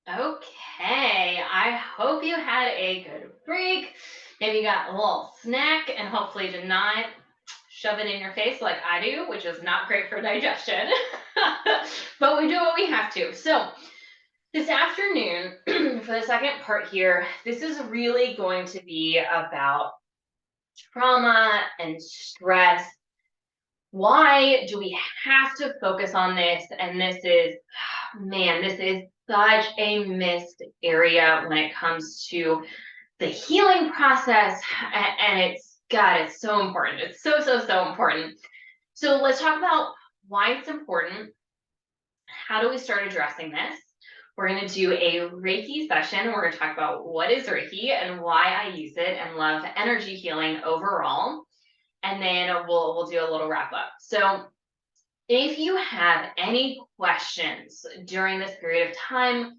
Okay, I hope you had a good break. Maybe you got a little snack and hopefully did not shove it in your face like I do, which is not great for digestion. But we do what we have to. So, this afternoon, for the second part here, this is really going to be about trauma and stress. Why do we have to focus on this? And this is, man, this is such a missed area when it comes to the healing process. And it's, God, it's so important. It's so, so, so important. So let's talk about why it's important. How do we start addressing this? We're going to do a Reiki session. We're going to talk about what is Reiki and why I use it and love energy healing overall. And then we'll do a little wrap up. So if you have any questions during this period of time,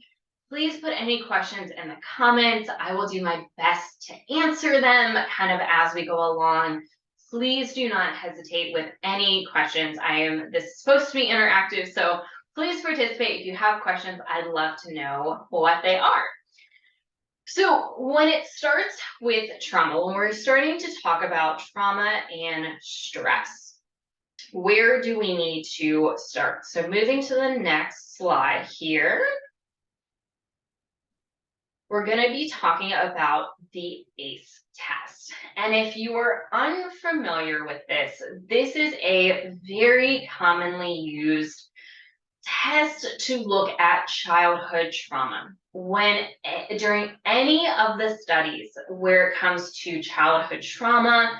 please put any questions in the comments. I will do my best to answer them kind of as we go along. Please do not hesitate with any questions. This is supposed to be interactive, so please participate. If you have questions, I'd love to know what they are. So when it starts with trauma, when we're starting to talk about trauma and stress, where do we need to start? So moving to the next slide here, we're going to be talking about the ACE test. And if you are unfamiliar with this, this is a very commonly used test to look at childhood trauma. During any of the studies where it comes to childhood trauma,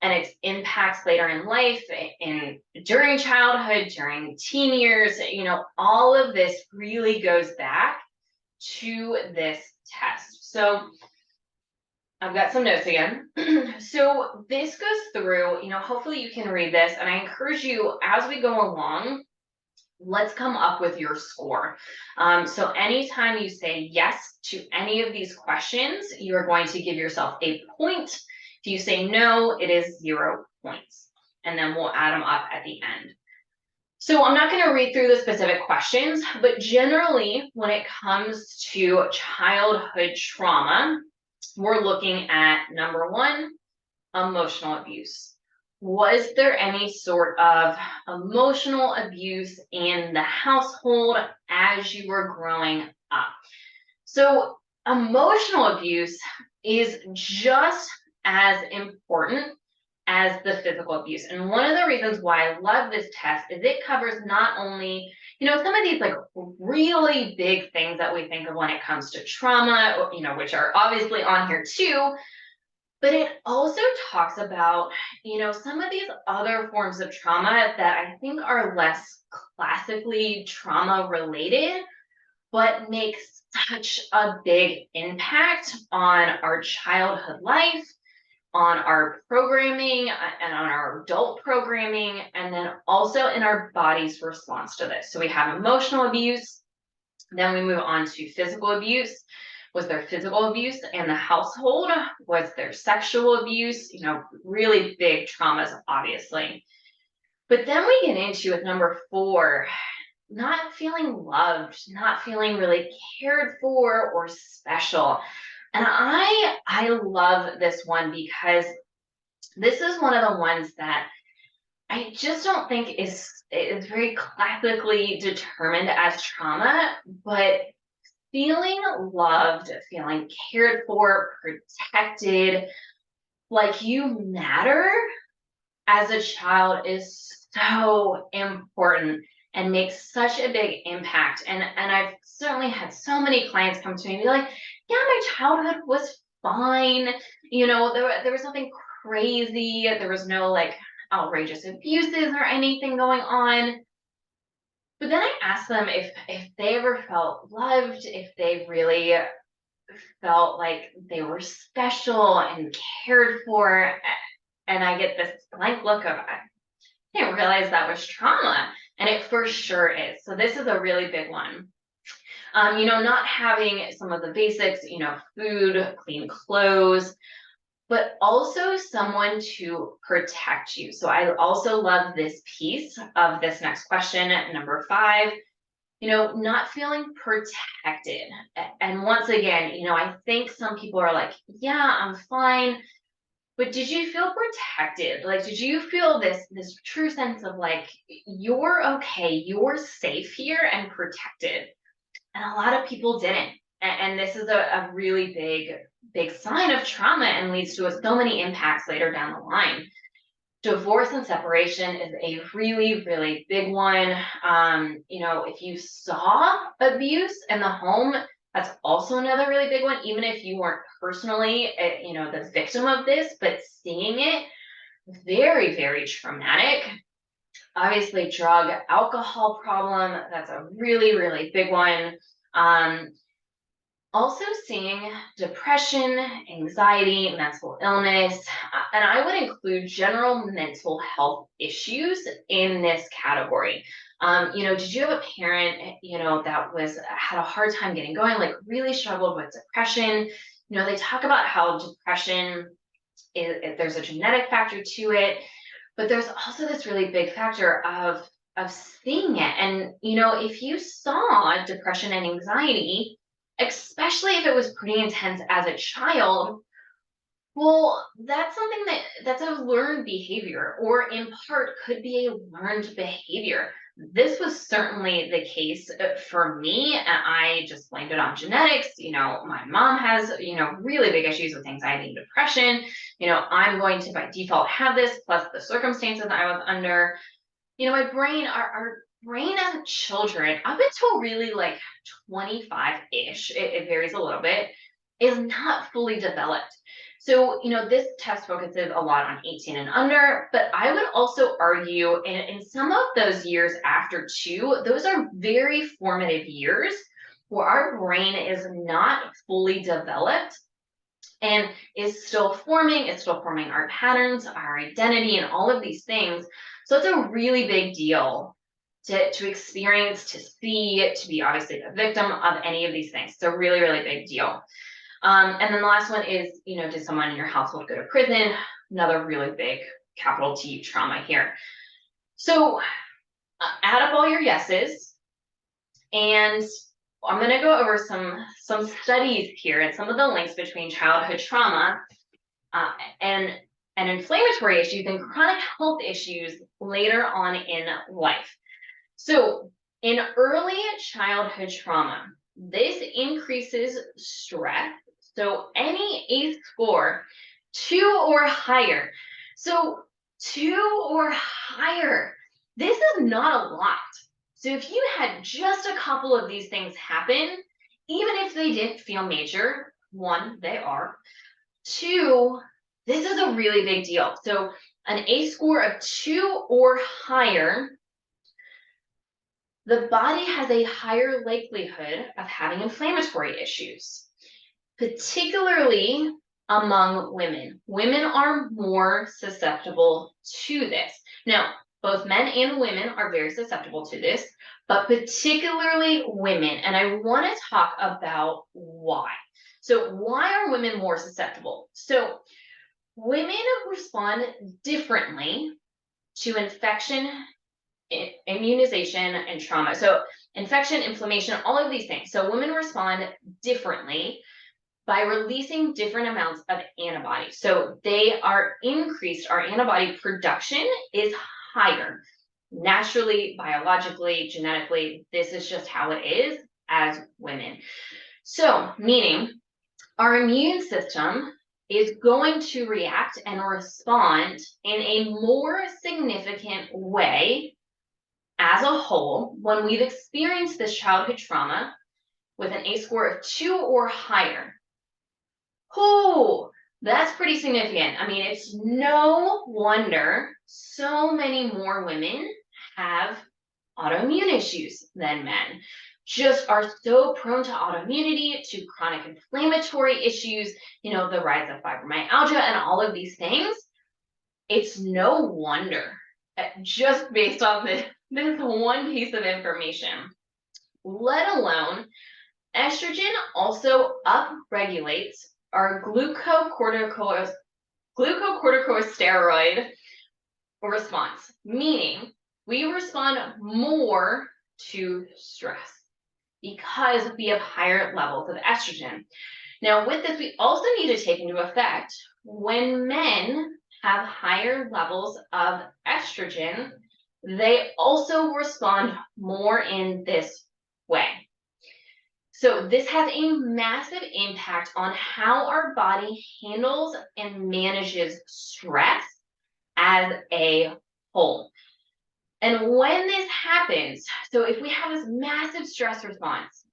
and its impacts later in life, in during childhood, during teen years, all of this really goes back to this test. So I've got some notes again. So this goes through, hopefully you can read this, and I encourage you as we go along, let's come up with your score. So anytime you say yes to any of these questions, you're going to give yourself a point. If you say no, it is 0 points. And then we'll add them up at the end. So I'm not going to read through the specific questions, but generally, when it comes to childhood trauma, we're looking at number one, emotional abuse. Was there any sort of emotional abuse in the household as you were growing up? So, emotional abuse is just as important as the physical abuse. And one of the reasons why I love this test is it covers not only, some of these like really big things that we think of when it comes to trauma, which are obviously on here too, but it also talks about, some of these other forms of trauma that I think are less classically trauma related, but make such a big impact on our childhood life, on our programming, and on our adult programming, and then also in our body's response to this. So we have emotional abuse, then we move on to physical abuse. Was there physical abuse in the household? Was there sexual abuse? Really big traumas, obviously. But then we get into with number 4, not feeling loved, not feeling really cared for or special. And I love this one because this is one of the ones that I just don't think is very classically determined as trauma, but feeling loved, feeling cared for, protected, like you matter as a child is so important and makes such a big impact. And I've certainly had so many clients come to me and be like, yeah, my childhood was fine. There was nothing crazy. There was no like outrageous abuses or anything going on. But then I asked them if they ever felt loved, if they really felt like they were special and cared for. And I get this blank look of, I didn't realize that was trauma. And it for sure is. So this is a really big one. Not having some of the basics, food, clean clothes, but also someone to protect you. So I also love this piece of this next question, number 5. not feeling protected. And once again, I think some people are like, yeah, I'm fine. But did you feel protected? Like, did you feel this true sense of like, you're okay, you're safe here and protected? And a lot of people didn't. And this is a really big sign of trauma and leads to so many impacts later down the line. Divorce and separation is a really big one. If you saw abuse in the home, that's also another really big one. Even if you weren't personally, the victim of this, but seeing it, very traumatic. Obviously, drug alcohol problem, that's a really big one. Um, Also seeing depression, anxiety, mental illness, and I would include general mental health issues in this category. Did you have a parent, that had a hard time getting going, like really struggled with depression? They talk about how depression there's a genetic factor to it, but there's also this really big factor of seeing it. And if you saw depression and anxiety, especially if it was pretty intense as a child, well, that's something that's a learned behavior, or in part could be a learned behavior. This was certainly the case for me, and I just blamed it on genetics. My mom has, really big issues with anxiety and depression. I'm going to by default have this, plus the circumstances I was under. My brain, our brain as children, up until really like 25-ish, it varies a little bit, is not fully developed. So, this test focuses a lot on 18 and under, but I would also argue in some of those years after two, those are very formative years where our brain is not fully developed and it's still forming our patterns, our identity, and all of these things. So it's a really big deal to experience, to see, to be obviously the victim of any of these things. It's a really big deal. And then the last one is, did someone in your household go to prison? Another really big capital T trauma here. So add up all your yeses, and I'm going to go over some studies here and some of the links between childhood trauma uh, and inflammatory issues and chronic health issues later on in life. So in early childhood trauma, this increases stress. So any ACE score 2 or higher. So 2 or higher, this is not a lot. So if you had just a couple of these things happen, even if they didn't feel major, one, they are. Two, this is a really big deal. So an ACE score of 2 or higher, the body has a higher likelihood of having inflammatory issues, particularly among women. Women are more susceptible to this. Now, both men and women are very susceptible to this, but particularly women. And I want to talk about why. So, why are women more susceptible? So, women respond differently to infection, immunization, and trauma. So, infection, inflammation, all of these things. So, women respond differently by releasing different amounts of antibodies. So, they are increased, our antibody production is higher. Naturally, biologically, genetically, this is just how it is as women. So, meaning our immune system is going to react and respond in a more significant way as a whole when we've experienced this childhood trauma with an ACE score of 2 or higher. Oh, that's pretty significant. I mean, it's no wonder so many more women have autoimmune issues than men, just are so prone to autoimmunity, to chronic inflammatory issues, the rise of fibromyalgia and all of these things. It's no wonder, just based on this one piece of information, let alone estrogen also upregulates our glucocorticosteroid response, meaning we respond more to stress because we have higher levels of estrogen. Now, with this, we also need to take into effect when men have higher levels of estrogen, they also respond more in this way. So this has a massive impact on how our body handles and manages stress as a whole. And when this happens, so if we have this massive stress response,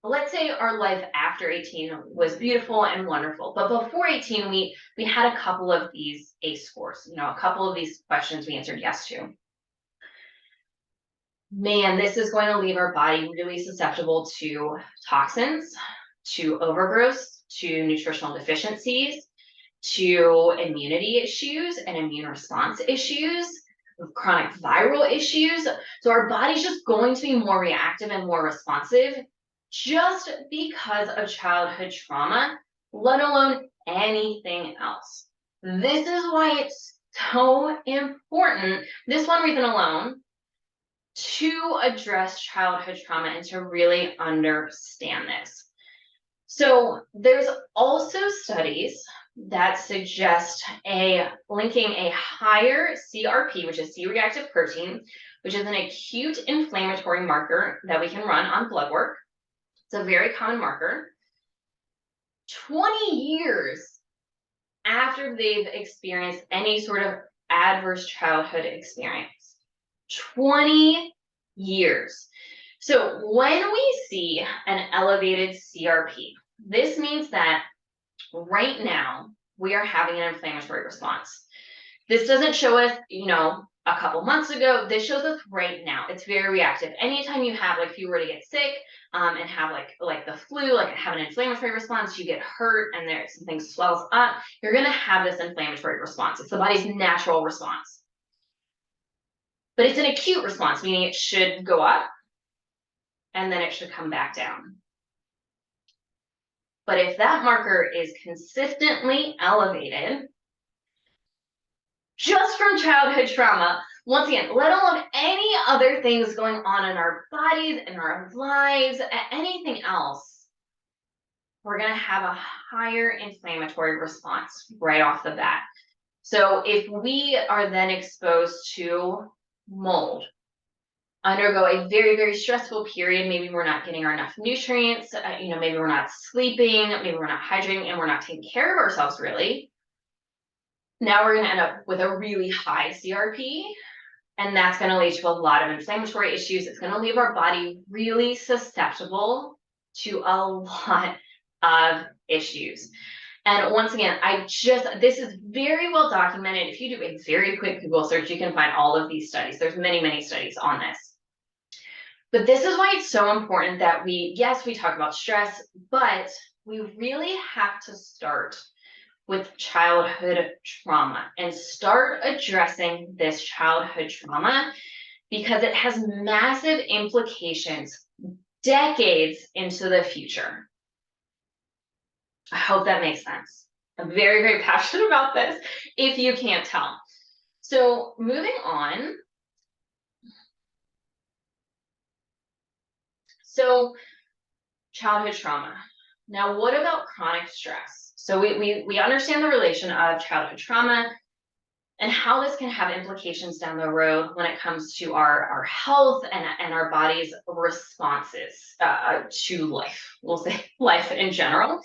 let's say our life after 18 was beautiful and wonderful, but before 18, we had a couple of these ACE scores, a couple of these questions we answered yes to. Man, this is going to leave our body really susceptible to toxins, to overgrowth, to nutritional deficiencies, to immunity issues and immune response issues, chronic viral issues. So our body's just going to be more reactive and more responsive just because of childhood trauma, let alone anything else. This is why it's so important, this one reason alone, to address childhood trauma and to really understand this. So there's also studies that suggest linking a higher CRP, which is C-reactive protein, which is an acute inflammatory marker that we can run on blood work. It's a very common marker. 20 years after they've experienced any sort of adverse childhood experience. 20 years. So when we see an elevated CRP, this means that right now we are having an inflammatory response. This doesn't show us, a couple months ago. This shows us right now. It's very reactive. Anytime you have, if you were to get sick and have like the flu, have an inflammatory response, you get hurt and there something swells up, you're going to have this inflammatory response. It's the body's natural response. But it's an acute response, meaning it should go up and then it should come back down. But if that marker is consistently elevated, just from childhood trauma, once again, let alone any other things going on in our bodies, in our lives, anything else, we're going to have a higher inflammatory response right off the bat. So if we are then exposed to mold, undergo a very, very stressful period, maybe we're not getting enough nutrients, maybe we're not sleeping, maybe we're not hydrating, and we're not taking care of ourselves really. Now we're going to end up with a really high CRP, and that's going to lead to a lot of inflammatory issues. It's going to leave our body really susceptible to a lot of issues. And once again, this is very well documented. If you do a very quick Google search, you can find all of these studies. There's many, many studies on this. But this is why it's so important that we talk about stress, but we really have to start with childhood trauma and start addressing this childhood trauma because it has massive implications decades into the future. I hope that makes sense. I'm very, very passionate about this, if you can't tell. So moving on. So childhood trauma. Now, what about chronic stress? So we understand the relation of childhood trauma and how this can have implications down the road when it comes to our health and our body's responses to life. We'll say life in general.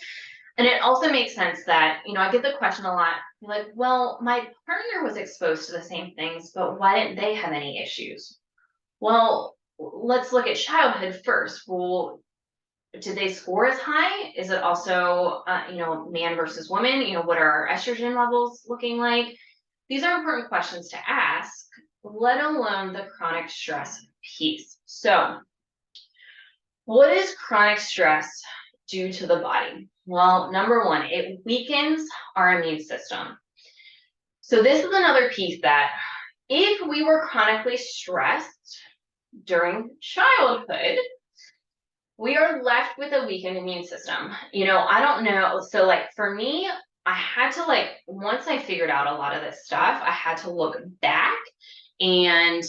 And it also makes sense that, I get the question a lot, like, well, my partner was exposed to the same things, but why didn't they have any issues? Well, let's look at childhood first. Well, did they score as high? Is it also, man versus woman? What are our estrogen levels looking like? These are important questions to ask, let alone the chronic stress piece. So what does chronic stress do to the body? Well, number one, it weakens our immune system. So this is another piece that if we were chronically stressed during childhood, we are left with a weakened immune system. I don't know. So for me, I had to once I figured out a lot of this stuff, I had to look back and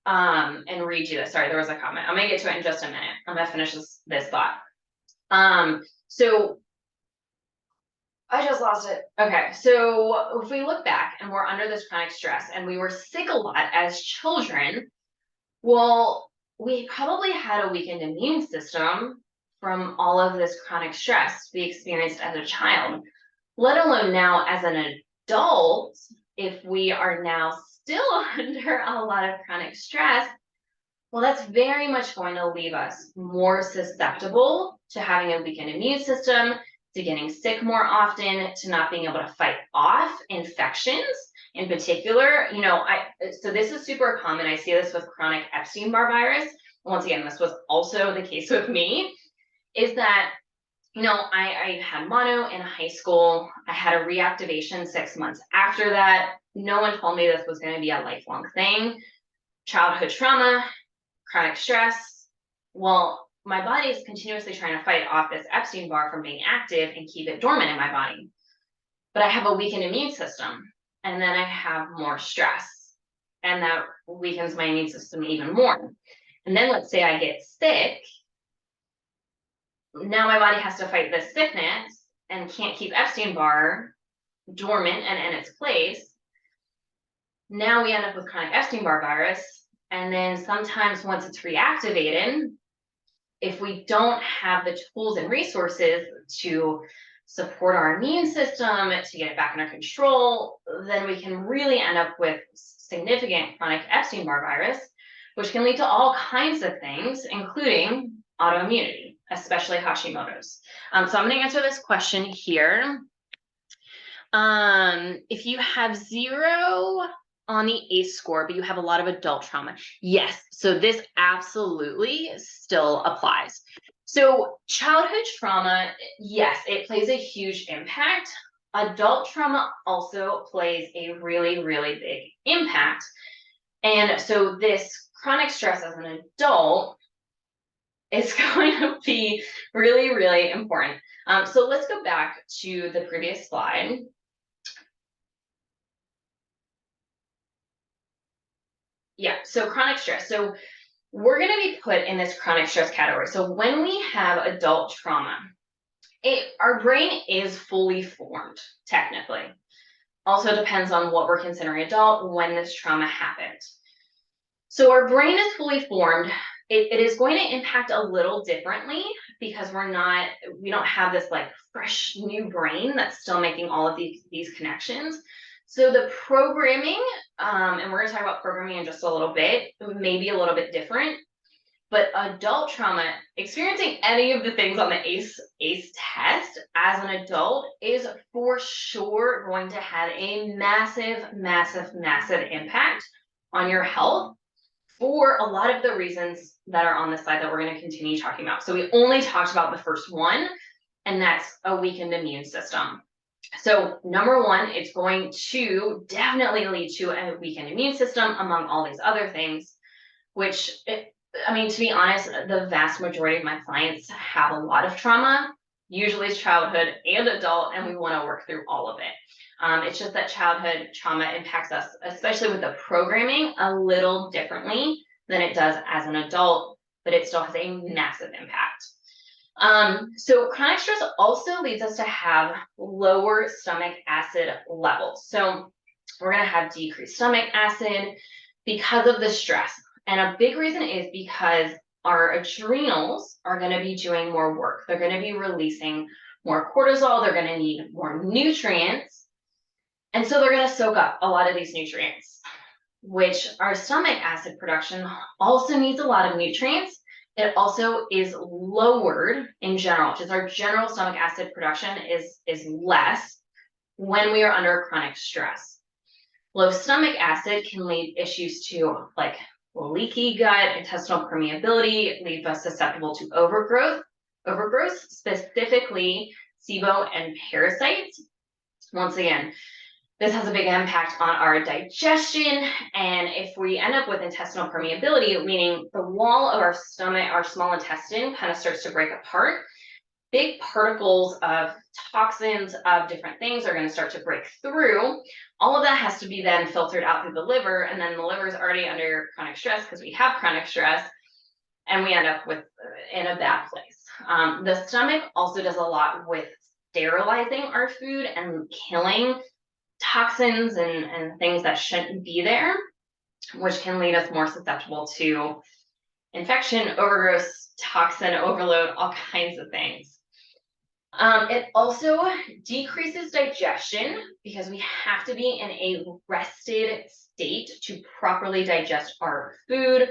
and read you this. Sorry, there was a comment. I'm gonna get to it in just a minute. I'm gonna finish this thought. So I just lost it. Okay, so if we look back and we're under this chronic stress and we were sick a lot as children, well, we probably had a weakened immune system from all of this chronic stress we experienced as a child, let alone now as an adult, if we are now still under a lot of chronic stress, well, that's very much going to leave us more susceptible to having a weakened immune system, to getting sick more often, to not being able to fight off infections. In particular, so this is super common. I see this with chronic Epstein-Barr virus. Once again, this was also the case with me, is that, I had mono in high school. I had a reactivation 6 months after that. No one told me this was going to be a lifelong thing. Childhood trauma, chronic stress. Well, my body is continuously trying to fight off this Epstein-Barr from being active and keep it dormant in my body. But I have a weakened immune system, and then I have more stress, and that weakens my immune system even more. And then let's say I get sick. Now my body has to fight this sickness and can't keep Epstein-Barr dormant and in its place. Now we end up with chronic Epstein-Barr virus. And then sometimes once it's reactivated, if we don't have the tools and resources to support our immune system, to get it back under control, then we can really end up with significant chronic Epstein-Barr virus, which can lead to all kinds of things, including autoimmunity, especially Hashimoto's. So I'm going to answer this question here. If you have 0 on the ACE score, but you have a lot of adult trauma, yes. So this absolutely still applies. So childhood trauma, yes, it plays a huge impact. Adult trauma also plays a really, really big impact. And so this chronic stress as an adult is going to be really, really important. So let's go back to the previous slide. Yeah, so chronic stress. So we're going to be put in this chronic stress category. So when we have adult trauma, our brain is fully formed, technically. Also depends on what we're considering adult, when this trauma happened. So our brain is fully formed. It is going to impact a little differently because we don't have this like fresh new brain that's still making all of these connections. So the programming, and we're going to talk about programming in just a little bit, may be a little bit different. But adult trauma, experiencing any of the things on the ACE test as an adult is for sure going to have a massive, massive, massive impact on your health for a lot of the reasons that are on the slide that we're going to continue talking about. So we only talked about the first one, and that's a weakened immune system. So number one, it's going to definitely lead to a weakened immune system among all these other things, which, to be honest, the vast majority of my clients have a lot of trauma, usually it's childhood and adult, and we want to work through all of it. It's just that childhood trauma impacts us, especially with the programming, a little differently than it does as an adult, but it still has a massive impact. So chronic stress also leads us to have lower stomach acid levels. So we're going to have decreased stomach acid because of the stress. And a big reason is because our adrenals are going to be doing more work. They're going to be releasing more cortisol. They're going to need more nutrients. And so they're going to soak up a lot of these nutrients, which our stomach acid production also needs a lot of nutrients. It also is lowered in general, because our general stomach acid production is less when we are under chronic stress. Low stomach acid can lead issues to like leaky gut, intestinal permeability, leave us susceptible to overgrowth, specifically SIBO and parasites. Once again, this has a big impact on our digestion. And if we end up with intestinal permeability, meaning the wall of our stomach, our small intestine kind of starts to break apart, big particles of toxins of different things are going to start to break through. All of that has to be then filtered out through the liver, and then the liver is already under chronic stress because we have chronic stress, and we end up with in a bad place. The stomach also does a lot with sterilizing our food and killing toxins and things that shouldn't be there, which can lead us more susceptible to infection, overgrowth, toxin overload, all kinds of things. It also decreases digestion because we have to be in a rested state to properly digest our food.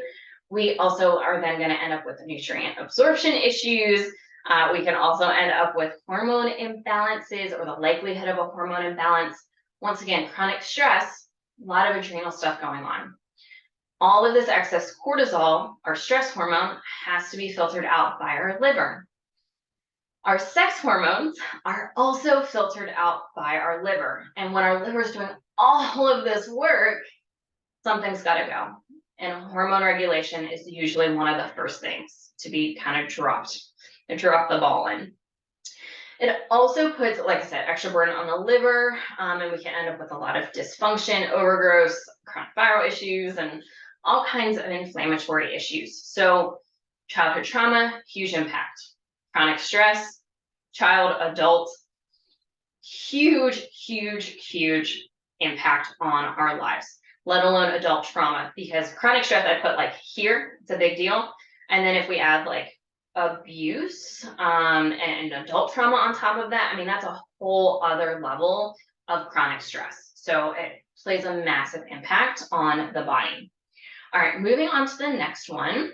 We also are then going to end up with nutrient absorption issues. We can also end up with hormone imbalances or the likelihood of a hormone imbalance. Once again, chronic stress, a lot of adrenal stuff going on. All of this excess cortisol, our stress hormone, has to be filtered out by our liver. Our sex hormones are also filtered out by our liver. And when our liver is doing all of this work, something's got to go. And hormone regulation is usually one of the first things to be kind of dropped, and drop the ball in. It also puts, like I said, extra burden on the liver, and we can end up with a lot of dysfunction, overgrowth, chronic viral issues, and all kinds of inflammatory issues. So childhood trauma, huge impact. Chronic stress, child, adult, huge, huge, huge impact on our lives, let alone adult trauma, because chronic stress, I put like here, it's a big deal. And then if we add like abuse and adult trauma on top of that, I mean, that's a whole other level of chronic stress. So it plays a massive impact on the body. All right, moving on to the next one.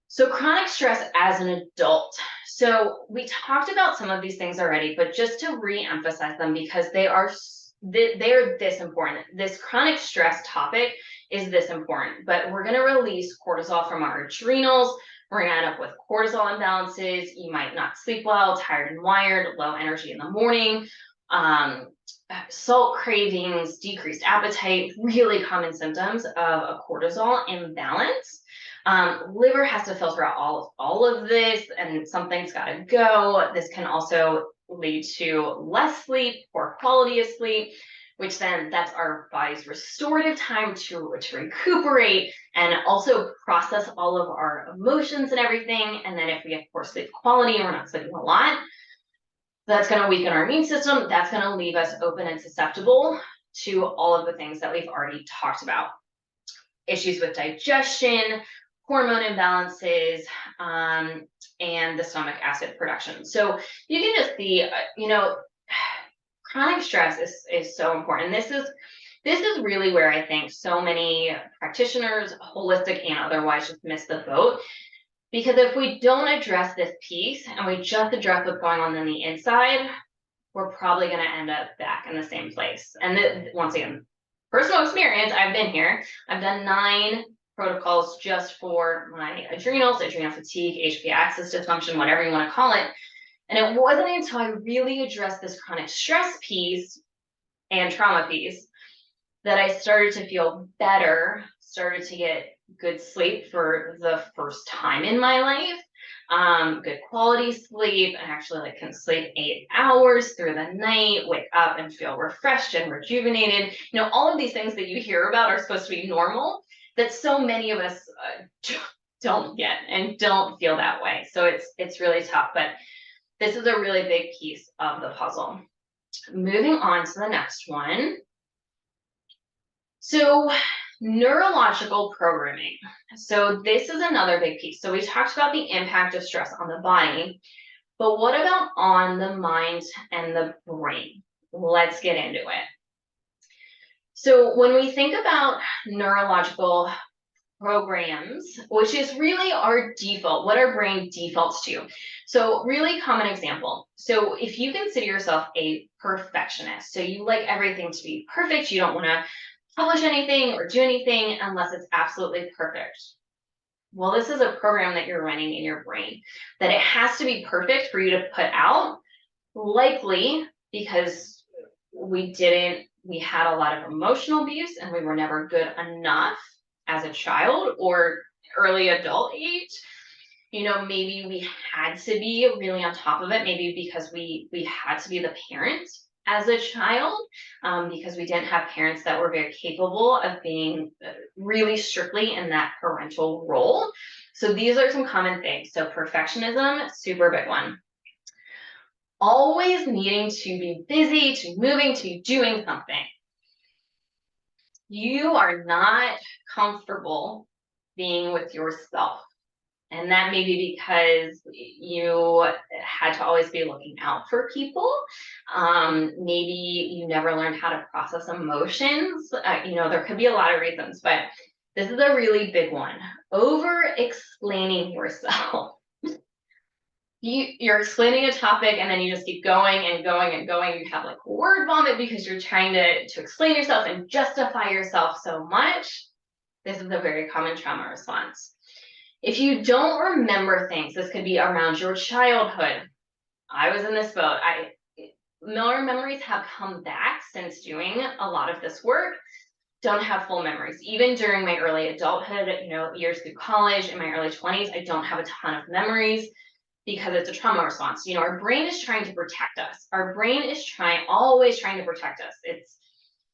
So chronic stress as an adult. So we talked about some of these things already, but just to re-emphasize them because they're this important. This chronic stress topic is this important, but we're going to release cortisol from our adrenals. We're going to end up with cortisol imbalances. You might not sleep well, tired and wired, low energy in the morning, salt cravings, decreased appetite, really common symptoms of a cortisol imbalance. Liver has to filter out all of this, and something's got to go. This can also lead to less sleep, poor quality of sleep, which then that's our body's restorative time to recuperate and also process all of our emotions and everything. And then if we have poor sleep quality and we're not sleeping a lot, that's going to weaken our immune system. That's going to leave us open and susceptible to all of the things that we've already talked about. Issues with digestion, hormone imbalances, and the stomach acid production. So you can just see, chronic stress is so important. This is really where I think so many practitioners, holistic and otherwise, just miss the boat. Because if we don't address this piece and we just address what's going on the inside, we're probably going to end up back in the same place. And once again, personal experience, I've been here. I've done 9 protocols just for my adrenals, adrenal fatigue, HPA axis dysfunction, whatever you want to call it. And it wasn't until I really addressed this chronic stress piece and trauma piece that I started to feel better, started to get good sleep for the first time in my life, good quality sleep, and actually can sleep 8 hours through the night, wake up and feel refreshed and rejuvenated. All of these things that you hear about are supposed to be normal, that so many of us don't get and don't feel that way. So it's really tough, but this is a really big piece of the puzzle. Moving on to the next one. So neurological programming. So this is another big piece. So we talked about the impact of stress on the body, but what about on the mind and the brain? Let's get into it. So when we think about neurological programs, which is really our default, what our brain defaults to. So really common example. So if you consider yourself a perfectionist, so you like everything to be perfect, you don't want to publish anything or do anything unless it's absolutely perfect. Well, this is a program that you're running in your brain, that it has to be perfect for you to put out, likely because we had a lot of emotional abuse and we were never good enough as a child or early adult age. Maybe we had to be really on top of it, maybe because we had to be the parent as a child, because we didn't have parents that were very capable of being really strictly in that parental role. So these are some common things. So perfectionism, super big one. Always needing to be busy, to be moving, to be doing something. You are not comfortable being with yourself. And that may be because you had to always be looking out for people. Maybe you never learned how to process emotions. There could be a lot of reasons, but this is a really big one. Over explaining yourself. You're explaining a topic and then you just keep going and going and going. You have like word vomit because you're trying to explain yourself and justify yourself so much. This is a very common trauma response. If you don't remember things, this could be around your childhood. I was in this boat. Miller memories have come back since doing a lot of this work. Don't have full memories. Even during my early adulthood, years through college, in my early 20s, I don't have a ton of memories because it's a trauma response. Our brain is trying to protect us. Our brain is always trying to protect us. It's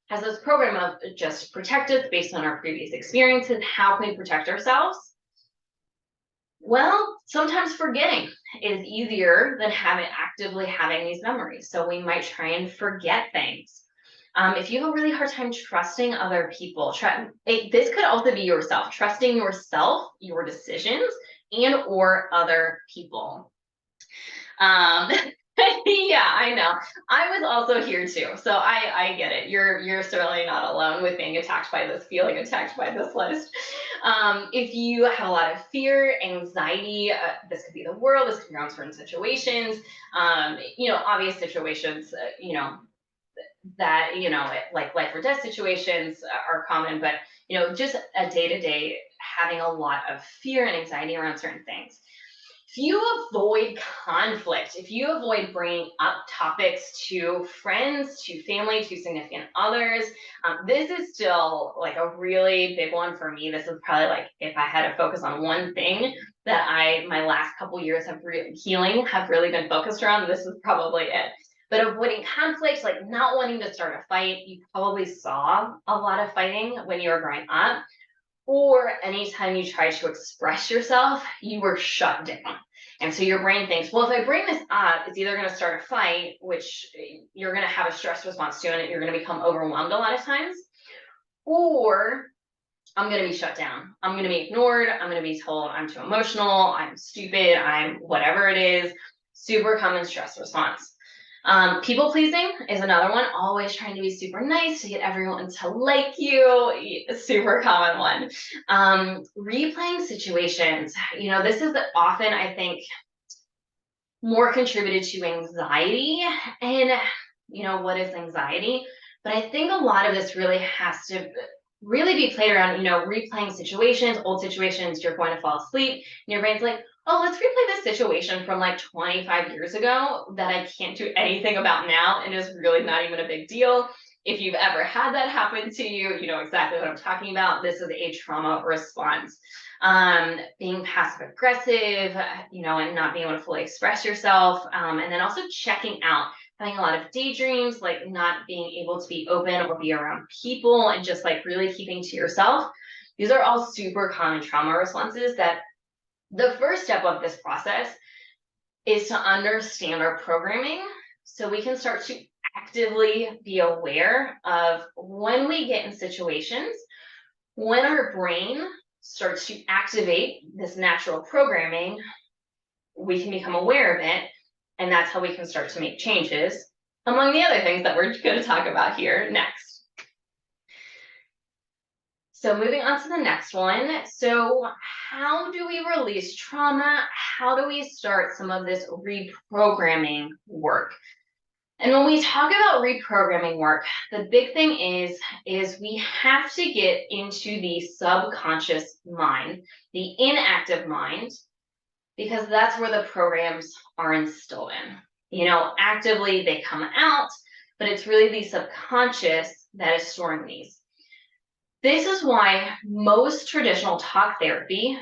has this program of just protect us based on our previous experiences. How can we protect ourselves? Well, sometimes forgetting is easier than actively having these memories. So we might try and forget things. If you have a really hard time trusting other people, this could also be yourself, trusting yourself, your decisions, and or other people. Yeah, I know. I was also here too, so I get it. You're certainly not alone with being attacked by this, feeling attacked by this list. If you have a lot of fear, anxiety, this could be the world. This could be around certain situations. Obvious situations. That like life or death situations are common, but just a day to day having a lot of fear and anxiety around certain things. If you avoid conflict, if you avoid bringing up topics to friends, to family, to significant others, this is still like a really big one for me. This is probably like if I had to focus on one thing that my last couple years of healing have really been focused around, this is probably it. But avoiding conflict, like not wanting to start a fight, you probably saw a lot of fighting when you were growing up. Or anytime you try to express yourself, you were shut down. And so your brain thinks, well, if I bring this up, it's either going to start a fight, which you're going to have a stress response to, and you're going to become overwhelmed a lot of times, or I'm going to be shut down. I'm going to be ignored. I'm going to be told I'm too emotional, I'm stupid, I'm whatever it is. Super common stress response. People pleasing is another one, always trying to be super nice to get everyone to like you, super common one. Replaying situations, this is often, I think, more contributed to anxiety. And, what is anxiety? But I think a lot of this really has to really be played around, replaying situations, old situations, you're going to fall asleep, and your brain's like, oh, let's replay this situation from like 25 years ago that I can't do anything about now and is really not even a big deal. If you've ever had that happen to you, you know exactly what I'm talking about. This is a trauma response. Being passive aggressive, and not being able to fully express yourself. And then also checking out, having a lot of daydreams, like not being able to be open or be around people and just like really keeping to yourself. These are all super common trauma responses that the first step of this process is to understand our programming so we can start to actively be aware of when we get in situations, when our brain starts to activate this natural programming, we can become aware of it, and that's how we can start to make changes, among the other things that we're going to talk about here next. So moving on to the next one. So how do we release trauma? How do we start some of this reprogramming work? And when we talk about reprogramming work, the big thing is we have to get into the subconscious mind, the inactive mind, because that's where the programs are instilled in. Actively they come out, but it's really the subconscious that is storing these. This is why most traditional talk therapy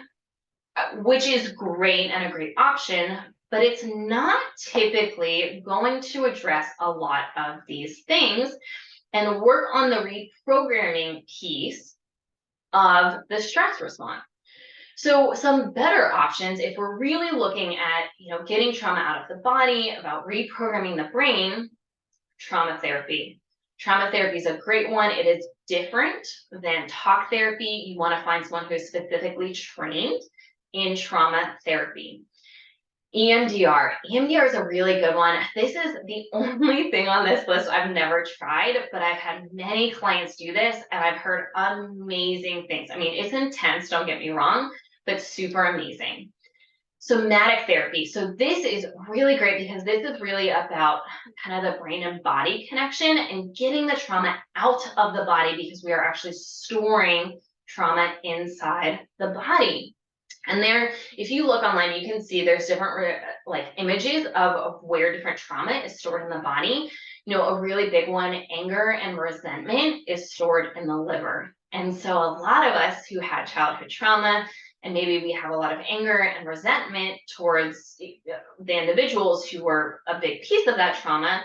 which is great and a great option, but it's not typically going to address a lot of these things and work on the reprogramming piece of the stress response. So some better options, if we're really looking at, getting trauma out of the body, about reprogramming the brain, trauma therapy. Trauma therapy is a great one. It is different than talk therapy. You want to find someone who is specifically trained in trauma therapy. EMDR. EMDR is a really good one. This is the only thing on this list I've never tried, but I've had many clients do this and I've heard amazing things. I mean, it's intense, don't get me wrong, but super amazing. Somatic therapy. So this is really great because this is really about kind of the brain and body connection and getting the trauma out of the body, because we are actually storing trauma inside the body. And there, if you look online, you can see there's different like images of where different trauma is stored in the body. A really big one, anger and resentment, is stored in the liver. And so a lot of us who had childhood trauma, and maybe we have a lot of anger and resentment towards the individuals who were a big piece of that trauma,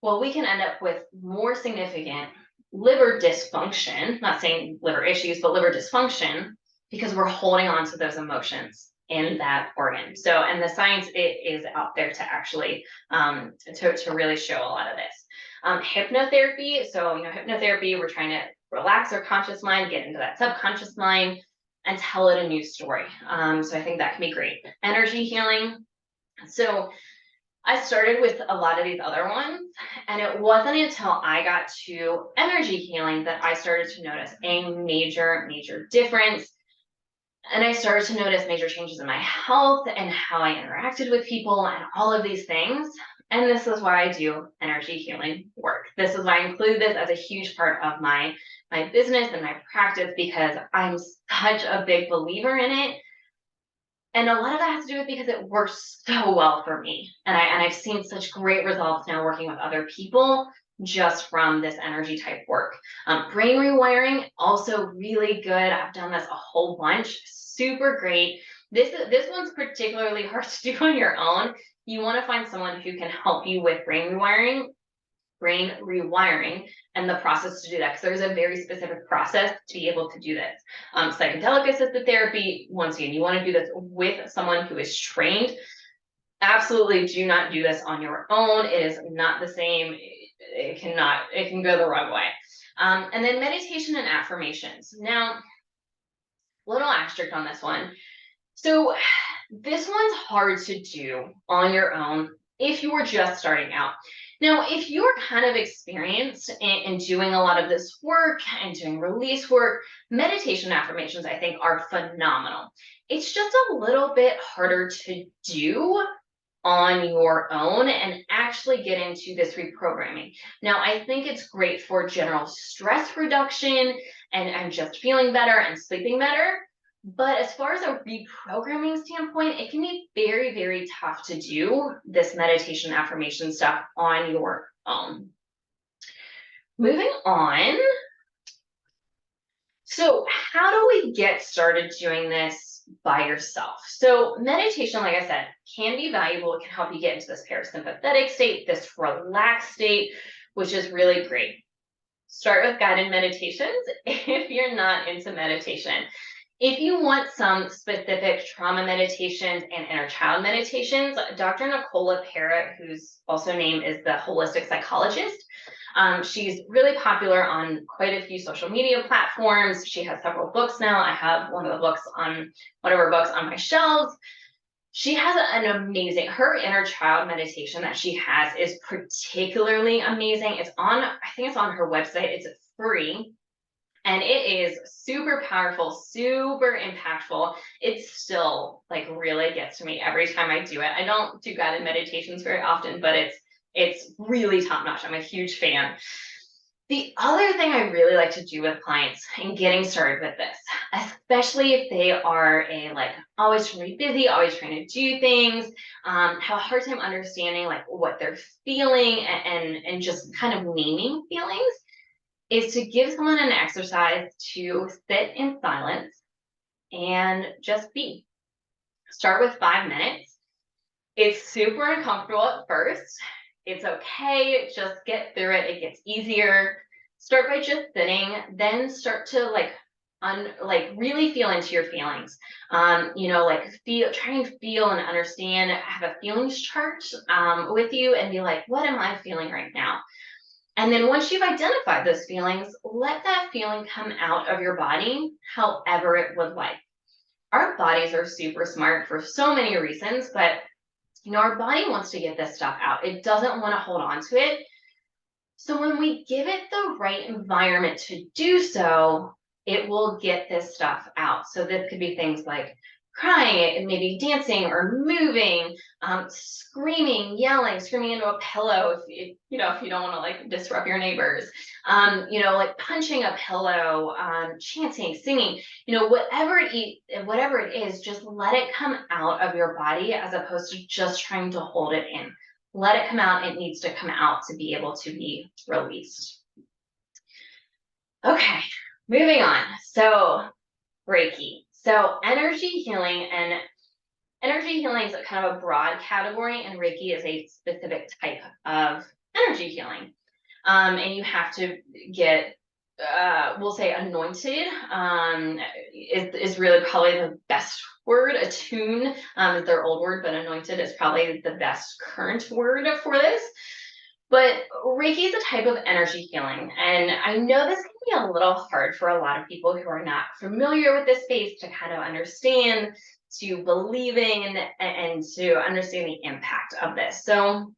well, we can end up with more significant liver dysfunction, not saying liver issues, but liver dysfunction, because we're holding on to those emotions in that organ. So, and the science is out there to actually, to really show a lot of this. Hypnotherapy. So, hypnotherapy, we're trying to relax our conscious mind, get into that subconscious mind, and tell it a new story. So I think that can be great. Energy healing. So I started with a lot of these other ones, and it wasn't until I got to energy healing that I started to notice a major difference. And I started to notice major changes in my health and how I interacted with people and all of these things. And this is why I do energy healing work. This is why I include this as a huge part of my business and my practice, because I'm such a big believer in it. And a lot of that has to do with because it works so well for me. And I've seen such great results now working with other people just from this energy type work. Brain rewiring, also really good. I've done this a whole bunch, super great. This one's particularly hard to do on your own. You want to find someone who can help you with brain rewiring, and the process to do that, because there's a very specific process to be able to do this. Psychedelic assisted therapy, once again, you want to do this with someone who is trained. Absolutely do not do this on your own. It is not the same. It can go the wrong way. And then meditation and affirmations. Now, little asterisk on this one. So this one's hard to do on your own if you were just starting out. Now, if you're kind of experienced in doing a lot of this work and doing release work, meditation affirmations, I think, are phenomenal. It's just a little bit harder to do on your own and actually get into this reprogramming. Now, I think it's great for general stress reduction and just feeling better and sleeping better. But as far as a reprogramming standpoint, it can be very, very tough to do this meditation affirmation stuff on your own. Moving on. So how do we get started doing this by yourself? So meditation, like I said, can be valuable. It can help you get into this parasympathetic state, this relaxed state, which is really great. Start with guided meditations if you're not into meditation. If you want some specific trauma meditations and inner child meditations, Dr. Nicole LePera, who's also named as the holistic psychologist, she's really popular on quite a few social media platforms. She has several books now. I have one of her books on my shelves. She has an amazing, her inner child meditation that she has is particularly amazing. I think it's on her website. It's free. And it is super powerful, super impactful. It still really gets to me every time I do it. I don't do guided meditations very often, but it's really top notch. I'm a huge fan. The other thing I really like to do with clients in getting started with this, especially if they are always trying to be busy, always trying to do things, have a hard time understanding what they're feeling and just kind of naming feelings, is to give someone an exercise to sit in silence and just be. Start with 5 minutes. It's super uncomfortable at first. It's okay. Just get through it. It gets easier. Start by just sitting, then start to like really feel into your feelings. Like try and feel and understand, have a feelings chart with you and be like, what am I feeling right now? And then once you've identified those feelings, let that feeling come out of your body however it would like. Our bodies are super smart for so many reasons, but our body wants to get this stuff out. It doesn't want to hold on to it. So when we give it the right environment to do so, it will get this stuff out. So this could be things like crying, and maybe dancing or moving, screaming into a pillow if you don't want to like disrupt your neighbors, like punching a pillow, chanting, singing, whatever it is, just let it come out of your body as opposed to just trying to hold it in. Let it come out. It needs to come out to be able to be released. Okay, moving on. So Reiki. So energy healing is kind of a broad category, and Reiki is a specific type of energy healing. And you have to get, we'll say anointed, is really probably the best word. Attune is their old word, but anointed is probably the best current word for this. But Reiki is a type of energy healing. And I know this can be a little hard for a lot of people who are not familiar with this space to kind of understand, to believing, and to understand the impact of this. So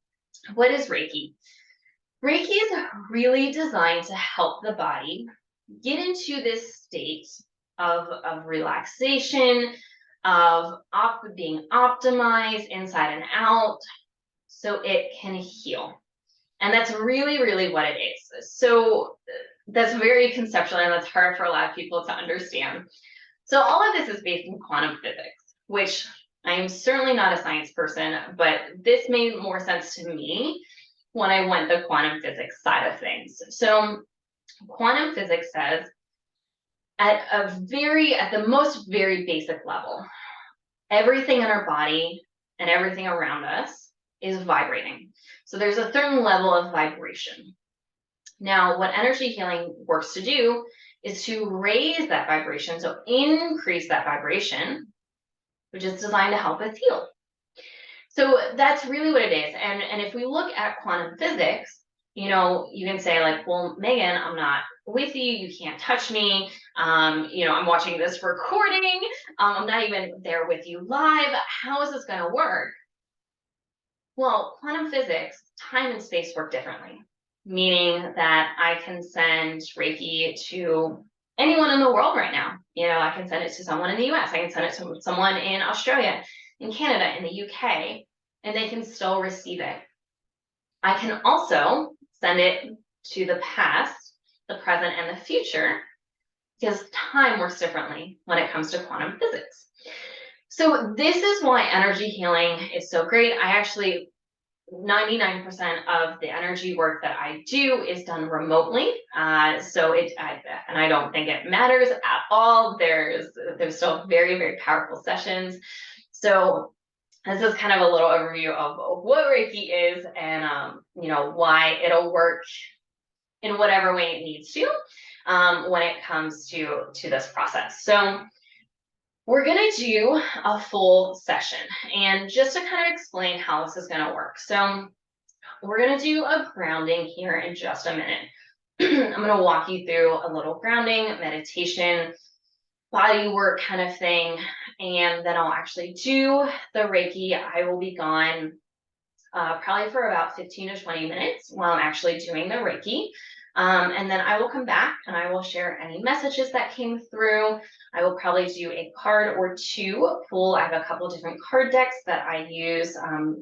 what is Reiki? Reiki is really designed to help the body get into this state of relaxation, of being optimized inside and out, so it can heal. And that's really, really what it is. So that's very conceptual, and that's hard for a lot of people to understand. So all of this is based in quantum physics, which I am certainly not a science person, but this made more sense to me when I went the quantum physics side of things. So quantum physics says at the most very basic level, everything in our body and everything around us is vibrating. So there's a certain level of vibration. Now, what energy healing works to do is to raise that vibration, so increase that vibration, which is designed to help us heal. So that's really what it is. And if we look at quantum physics, you can say like, well, Megan, I'm not with you. You can't touch me. I'm watching this recording. I'm not even there with you live. How is this going to work? Well, quantum physics, time and space work differently, meaning that I can send Reiki to anyone in the world right now. I can send it to someone in the US. I can send it to someone in Australia, in Canada, in the UK, and they can still receive it. I can also send it to the past, the present, and the future, because time works differently when it comes to quantum physics. So this is why energy healing is so great. I actually 99% of the energy work that I do is done remotely. And I don't think it matters at all. There's still very, very powerful sessions. So this is kind of a little overview of what Reiki is, and why it'll work in whatever way it needs to when it comes to this process. So we're going to do a full session, and just to kind of explain how this is going to work. So we're going to do a grounding here in just a minute. I'm going to walk you through a little grounding, meditation, body work kind of thing, and then I'll actually do the Reiki. I will be gone probably for about 15 to 20 minutes while I'm actually doing the Reiki. And then I will come back and I will share any messages that came through. I will probably do a card or two pull. I have a couple different card decks that I use.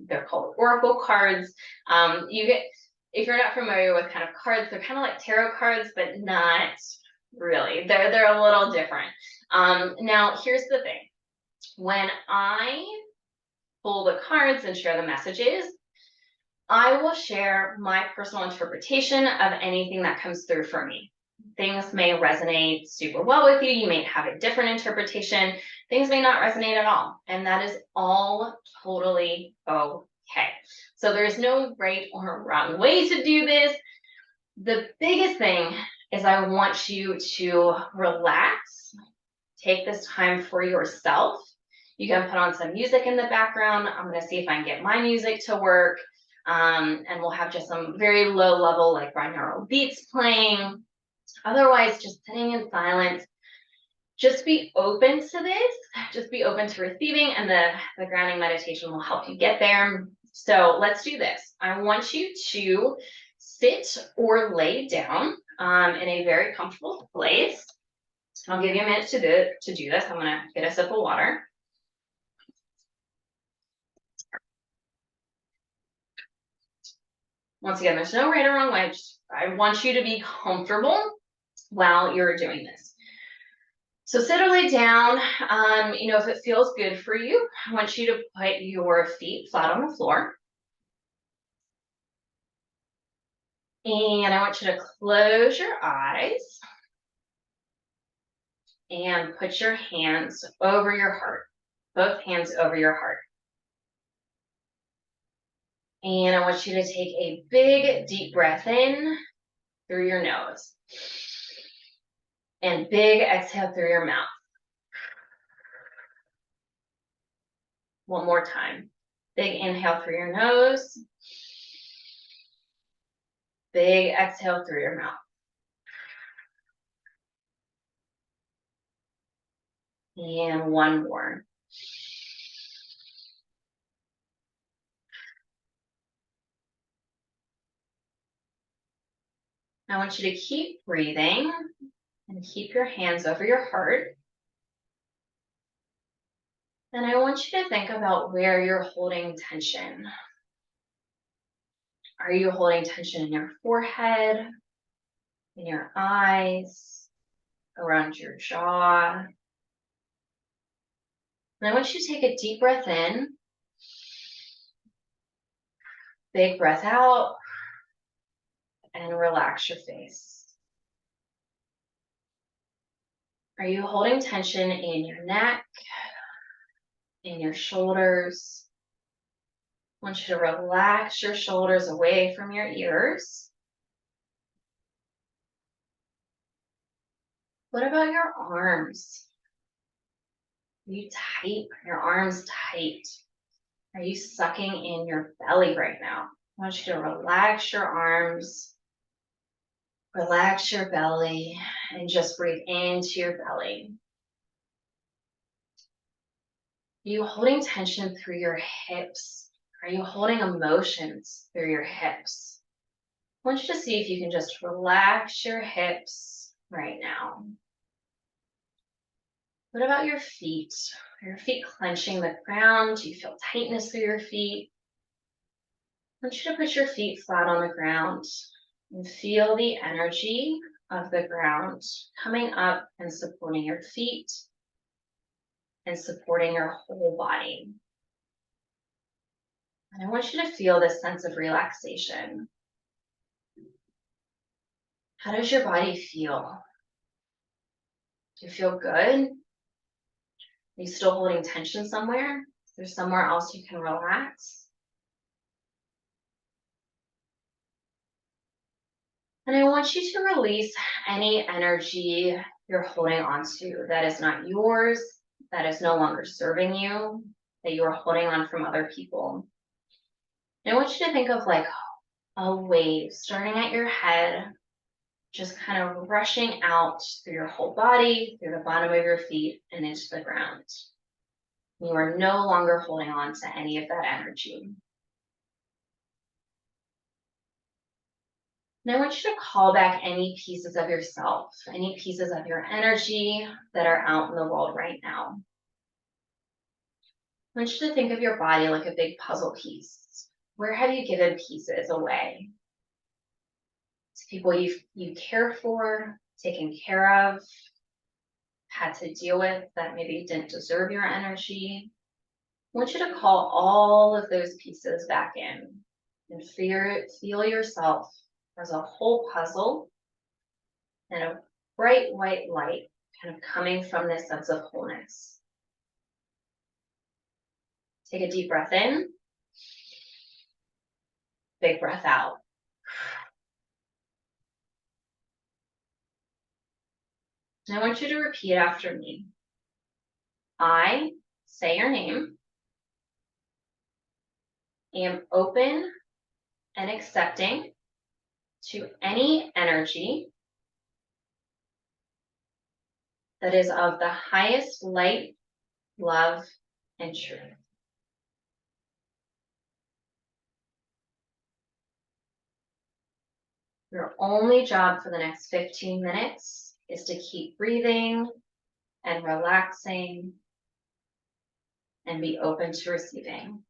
They're called Oracle cards. If you're not familiar with kind of cards, they're kind of like tarot cards, but not really. They're a little different. Now, here's the thing. When I pull the cards and share the messages, I will share my personal interpretation of anything that comes through for me. Things may resonate super well with you. You may have a different interpretation. Things may not resonate at all. And that is all totally okay. So there's no right or wrong way to do this. The biggest thing is I want you to relax, take this time for yourself. You can put on some music in the background. I'm going to see if I can get my music to work. And we'll have just some very low level, like binaural beats playing. Otherwise, just sitting in silence. Just be open to this. Just be open to receiving, and the grounding meditation will help you get there. So let's do this. I want you to sit or lay down in a very comfortable place. I'll give you a minute to do this. I'm going to get a sip of water. Once again, there's no right or wrong way. I want you to be comfortable while you're doing this. So sit or lay down. If it feels good for you, I want you to put your feet flat on the floor. And I want you to close your eyes and put your hands over your heart, both hands over your heart. And I want you to take a big, deep breath in through your nose. And big exhale through your mouth. One more time. Big inhale through your nose. Big exhale through your mouth. And one more. I want you to keep breathing and keep your hands over your heart. And I want you to think about where you're holding tension. Are you holding tension in your forehead, in your eyes, around your jaw? And I want you to take a deep breath in, big breath out, and relax your face. Are you holding tension in your neck, in your shoulders? I want you to relax your shoulders away from your ears. What about your arms? Are you tight? Are your arms tight? Are you sucking in your belly right now? I want you to relax your arms, relax your belly, and just breathe into your belly. Are you holding tension through your hips? Are you holding emotions through your hips? I want you to see if you can just relax your hips right now. What about your feet? Are your feet clenching the ground? Do you feel tightness through your feet? I want you to put your feet flat on the ground and feel the energy of the ground coming up and supporting your feet and supporting your whole body. And I want you to feel this sense of relaxation. How does your body feel? Do you feel good? Are you still holding tension somewhere? Is there somewhere else you can relax? And I want you to release any energy you're holding onto that is not yours, that is no longer serving you, that you are holding on from other people. And I want you to think of like a wave starting at your head, just kind of rushing out through your whole body, through the bottom of your feet, and into the ground. You are no longer holding on to any of that energy. And I want you to call back any pieces of yourself, any pieces of your energy that are out in the world right now. I want you to think of your body like a big puzzle piece. Where have you given pieces away? To people you care for, taken care of, had to deal with that maybe didn't deserve your energy. I want you to call all of those pieces back in and feel yourself as a whole puzzle and a bright white light kind of coming from this sense of wholeness. Take a deep breath in, big breath out. And I want you to repeat after me. I, say your name, am open and accepting to any energy that is of the highest light, love, and truth. Your only job for the next 15 minutes is to keep breathing and relaxing and be open to receiving.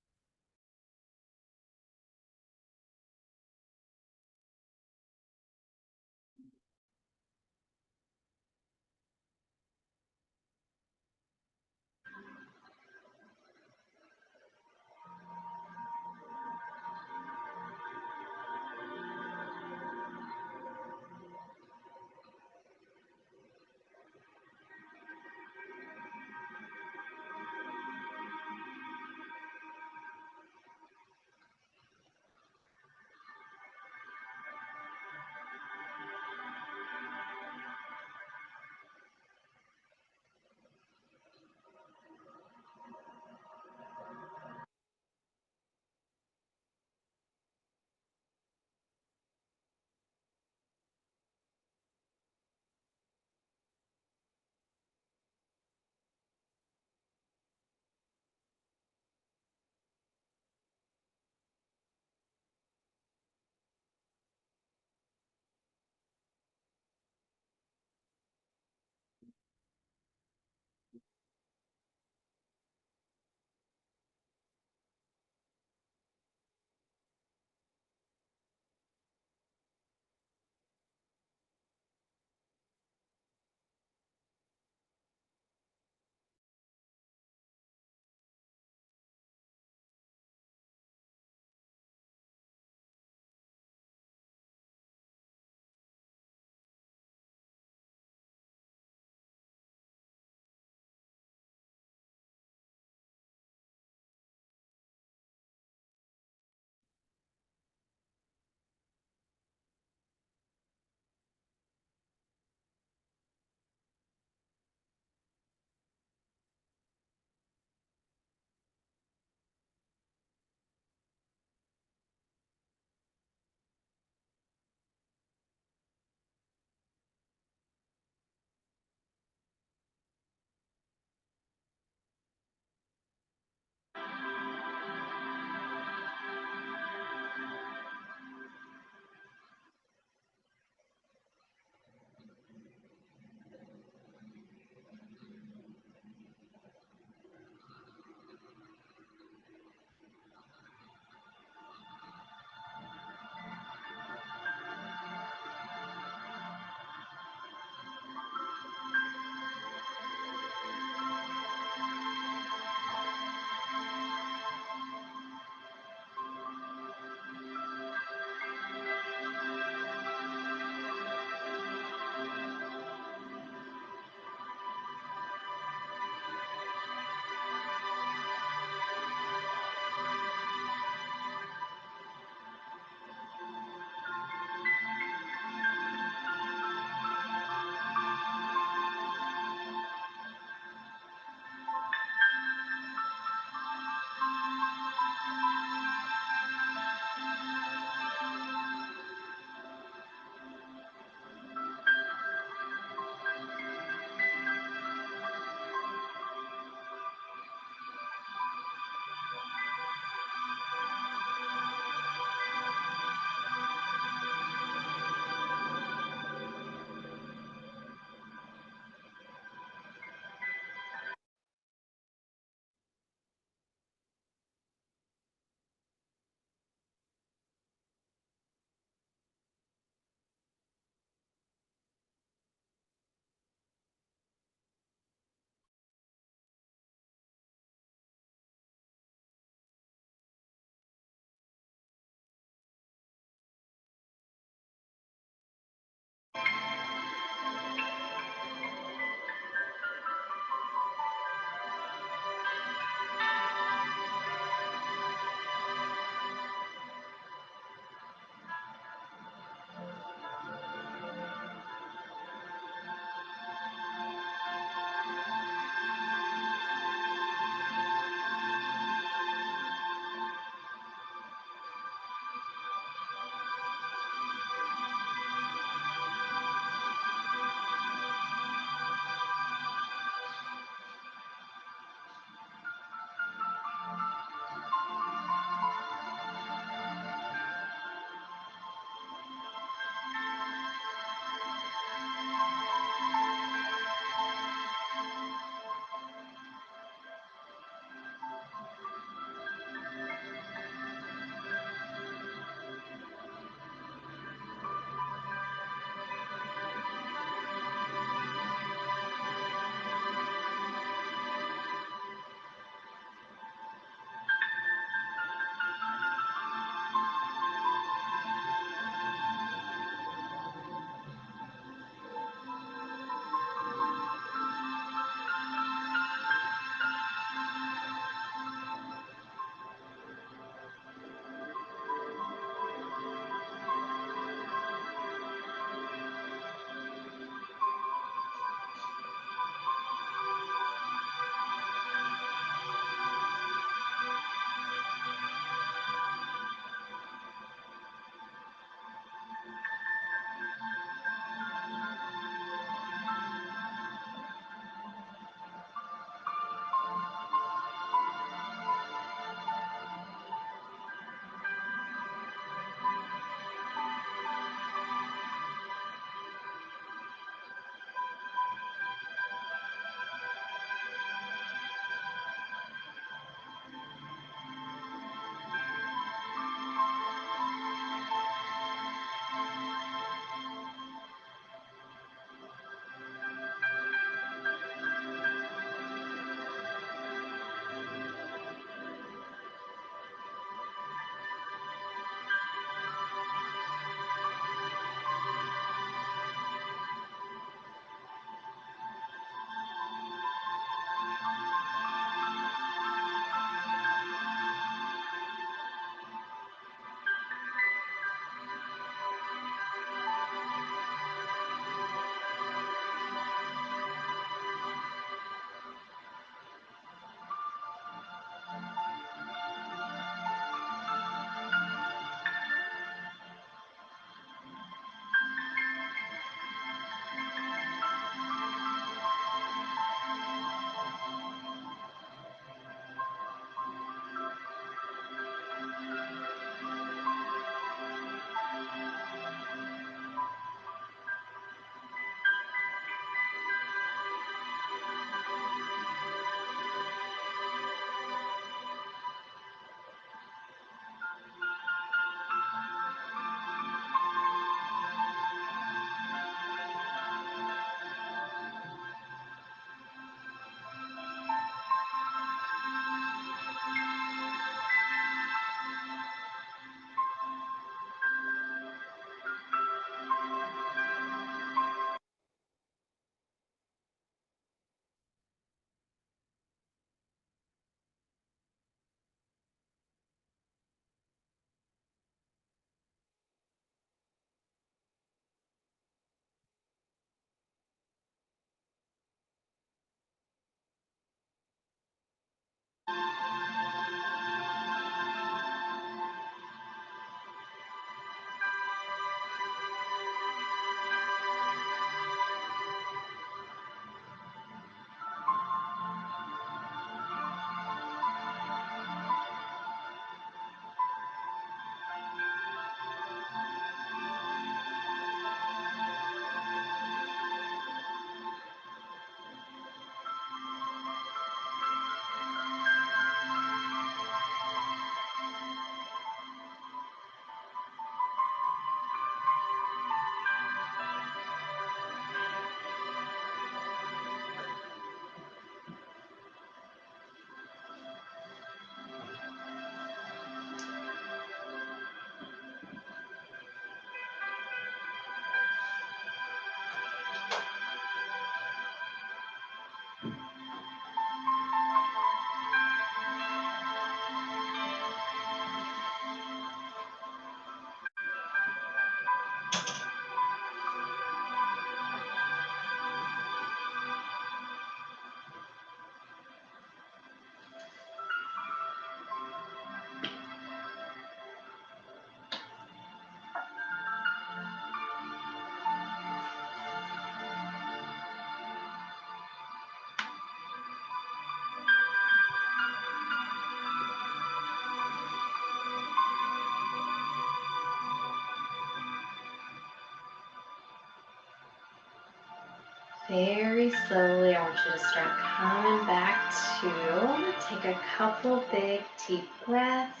Very slowly, I want you to start coming back to. Take a couple big deep breaths.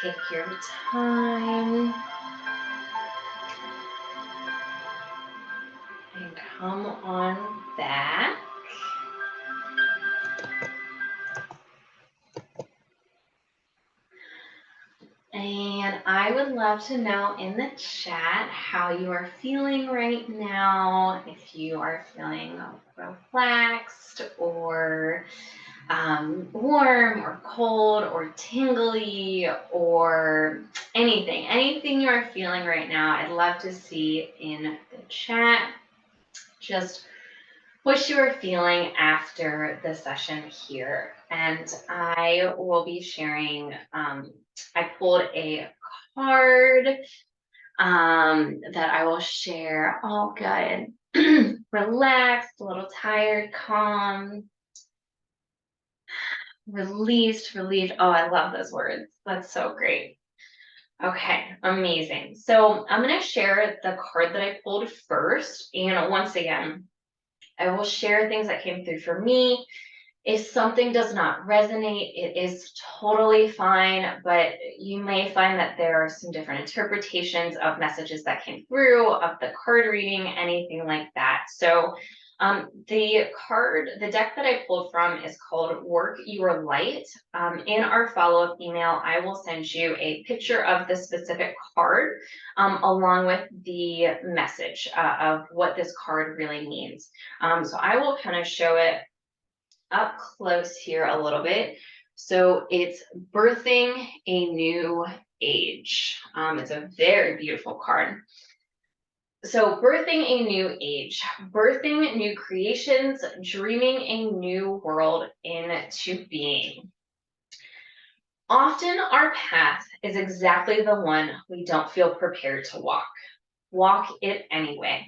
Take your time and come on back. And I would love to know in the chat how you are feeling right now. If you are feeling relaxed or warm or cold or tingly or anything you are feeling right now, I'd love to see in the chat just what you are feeling after the session here. And I will be sharing, I pulled a card that I will share. All good. Relaxed, a little tired, calm, released, relieved. Oh, I love those words. That's so great. Okay, amazing. So I'm going to share the card that I pulled first. And once again, I will share things that came through for me. If something does not resonate, it is totally fine, but you may find that there are some different interpretations of messages that came through, of the card reading, anything like that. So the deck that I pulled from is called Work Your Light. In our follow-up email, I will send you a picture of the specific card along with the message of what this card really means. So I will kind of show it up close here a little bit. So it's birthing a new age. It's a very beautiful card. So birthing a new age, birthing new creations, dreaming a new world into being. Often our path is exactly the one we don't feel prepared to walk. Walk it anyway.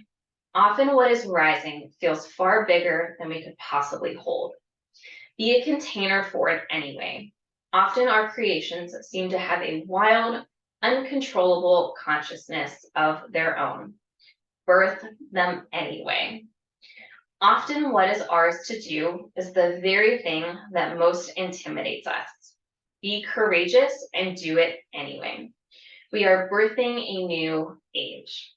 Often what is rising feels far bigger than we could possibly hold. Be a container for it anyway. Often our creations seem to have a wild, uncontrollable consciousness of their own. Birth them anyway. Often what is ours to do is the very thing that most intimidates us. Be courageous and do it anyway. We are birthing a new age.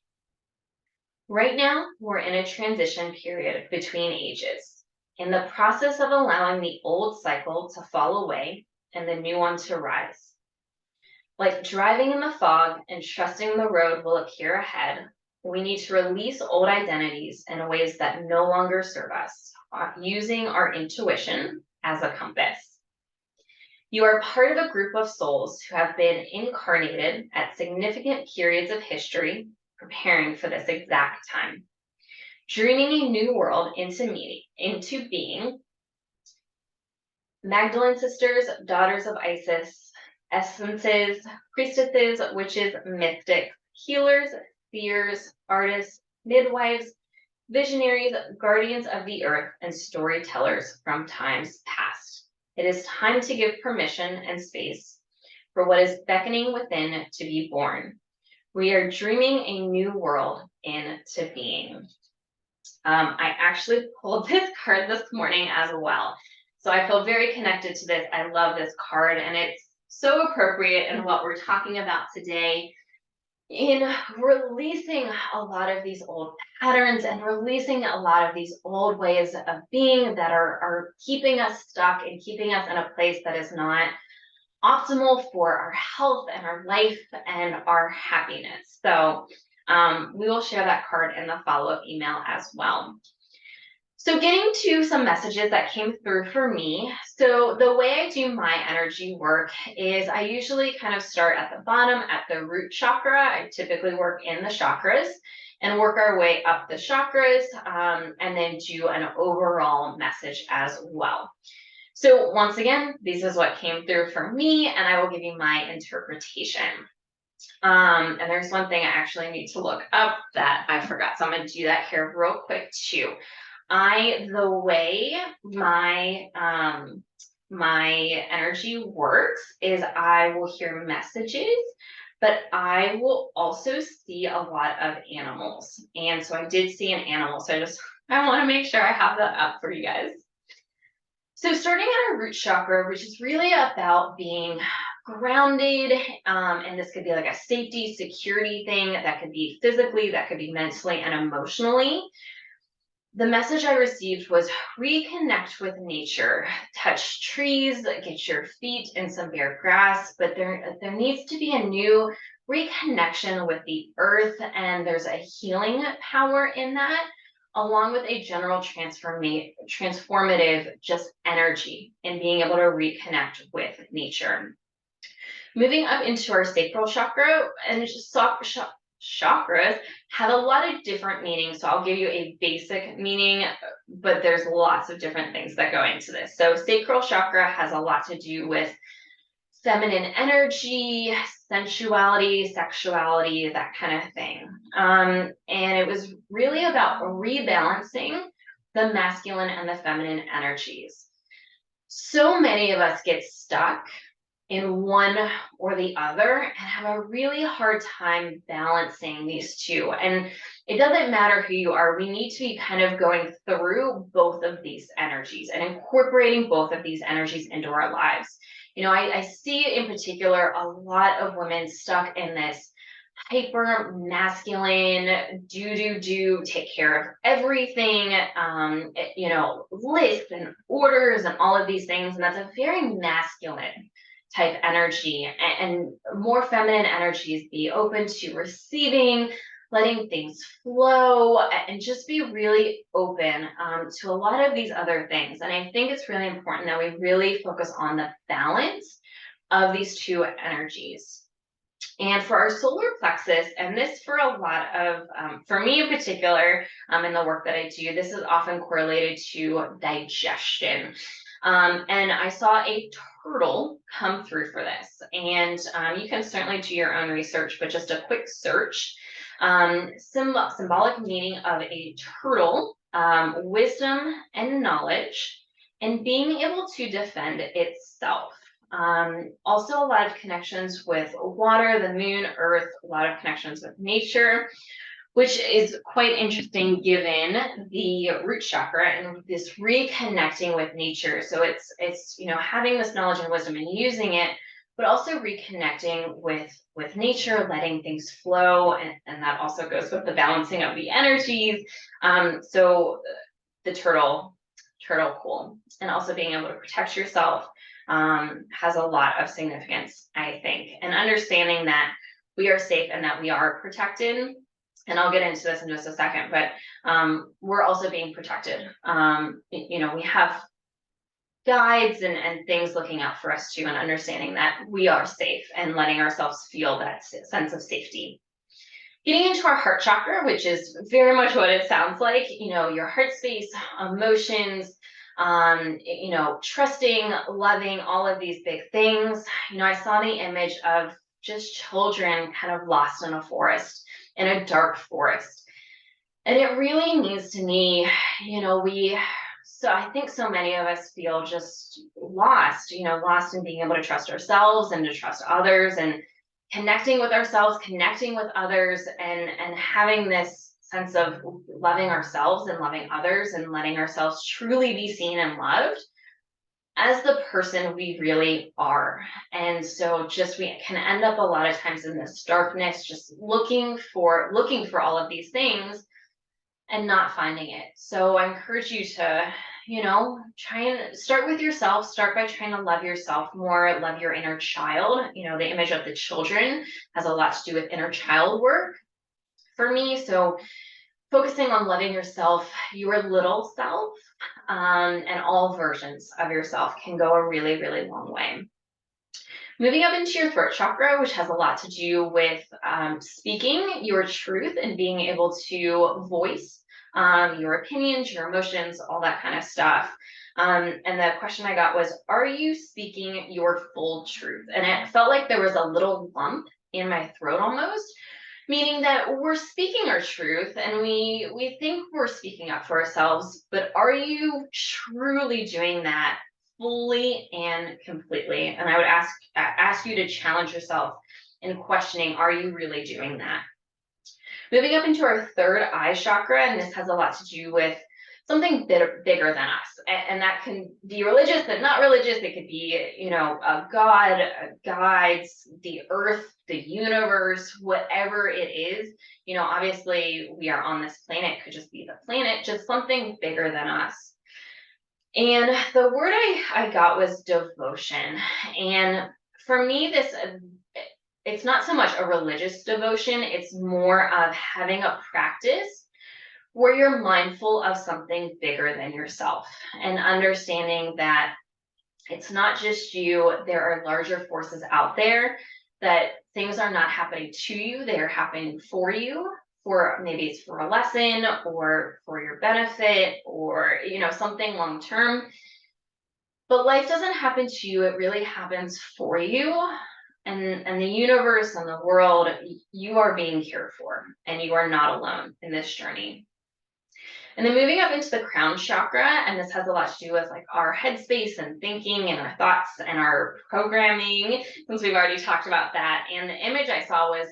Right now, we're in a transition period between ages, in the process of allowing the old cycle to fall away and the new one to rise. Like driving in the fog and trusting the road will appear ahead, we need to release old identities in ways that no longer serve us, using our intuition as a compass. You are part of a group of souls who have been incarnated at significant periods of history, preparing for this exact time. Dreaming a new world into being. Magdalene sisters, daughters of Isis, essences, priestesses, witches, mystics, healers, seers, artists, midwives, visionaries, guardians of the earth, and storytellers from times past. It is time to give permission and space for what is beckoning within to be born. We are dreaming a new world into being. I actually pulled this card this morning as well. So I feel very connected to this. I love this card, and it's so appropriate in what we're talking about today in releasing a lot of these old patterns and releasing a lot of these old ways of being that are keeping us stuck and keeping us in a place that is not optimal for our health and our life and our happiness. So we will share that card in the follow-up email as well. So getting to some messages that came through for me. So the way I do my energy work is I usually kind of start at the bottom at the root chakra. I typically work in the chakras and work our way up the chakras and then do an overall message as well. So once again, this is what came through for me, and I will give you my interpretation. And there's one thing I actually need to look up that I forgot, so I'm going to do that here real quick too. The way my energy works is I will hear messages but I will also see a lot of animals. And so I did see an animal. So I want to make sure I have that up for you guys. So starting at our root chakra, which is really about being grounded, and this could be like a safety, security thing, that could be physically, that could be mentally and emotionally. The message I received was reconnect with nature, touch trees, get your feet in some bare grass, but there needs to be a new reconnection with the earth, and there's a healing power in that, along with a general transformative just energy in being able to reconnect with nature. Moving up into our sacral chakra, and just chakras have a lot of different meanings. So I'll give you a basic meaning, but there's lots of different things that go into this. So sacral chakra has a lot to do with feminine energy, sensuality, sexuality, that kind of thing. And it was really about rebalancing the masculine and the feminine energies. So many of us get stuck in one or the other and have a really hard time balancing these two. And it doesn't matter who you are, we need to be kind of going through both of these energies and incorporating both of these energies into our lives. I see in particular a lot of women stuck in this hyper masculine, do, take care of everything, lists and orders and all of these things. And that's a very masculine type energy, and more feminine energies be open to receiving, letting things flow, and just be really open to a lot of these other things. And I think it's really important that we really focus on the balance of these two energies. And for our solar plexus, and this for a lot of, for me in particular, in the work that I do, this is often correlated to digestion. And I saw a turtle come through for this. And you can certainly do your own research, but just a quick search. Symbolic meaning of a turtle, wisdom and knowledge, and being able to defend itself. Also a lot of connections with water, the moon, earth, a lot of connections with nature, which is quite interesting given the root chakra and this reconnecting with nature. So it's having this knowledge and wisdom and using it, but also reconnecting with nature, letting things flow, and that also goes with the balancing of the energies. So the turtle, cool, and also being able to protect yourself has a lot of significance, I think, and understanding that we are safe and that we are protected. And I'll get into this in just a second, but we're also being protected. We have guides and things looking out for us too, and understanding that we are safe and letting ourselves feel that sense of safety. Getting into our heart chakra, which is very much what it sounds like, your heart space, emotions, trusting, loving, all of these big things. I saw the image of just children kind of lost in a forest, in a dark forest. And it really means to me, I think so many of us feel just lost, lost in being able to trust ourselves and to trust others, and connecting with ourselves, connecting with others, and having this sense of loving ourselves and loving others and letting ourselves truly be seen and loved as the person we really are. And so we can end up a lot of times in this darkness, just looking for all of these things and not finding it. So I encourage you to, try and start with yourself. Start by trying to love yourself more, love your inner child. The image of the children has a lot to do with inner child work for me. So focusing on loving yourself, your little self, and all versions of yourself can go a really, really long way. Moving up into your throat chakra, which has a lot to do with speaking your truth and being able to voice your opinions, your emotions, all that kind of stuff. And the question I got was, are you speaking your full truth? And it felt like there was a little lump in my throat almost, meaning that we're speaking our truth and we think we're speaking up for ourselves, but are you truly doing that fully and completely? And I would ask you to challenge yourself and questioning, are you really doing that? Moving up into our third eye chakra, and this has a lot to do with something bigger than us. And that can be religious, but not religious. It could be, a God, guides, the earth, the universe, whatever it is. Obviously we are on this planet, could just be the planet, just something bigger than us. And the word I got was devotion. And for me, it's not so much a religious devotion, it's more of having a practice where you're mindful of something bigger than yourself and understanding that it's not just you, there are larger forces out there, that things are not happening to you, they are happening for you, for maybe it's for a lesson or for your benefit or something long term. But life doesn't happen to you, it really happens for you. And the universe and the world, you are being cared for, and you are not alone in this journey. And then moving up into the crown chakra, and this has a lot to do with like our headspace and thinking and our thoughts and our programming, since we've already talked about that. And the image I saw was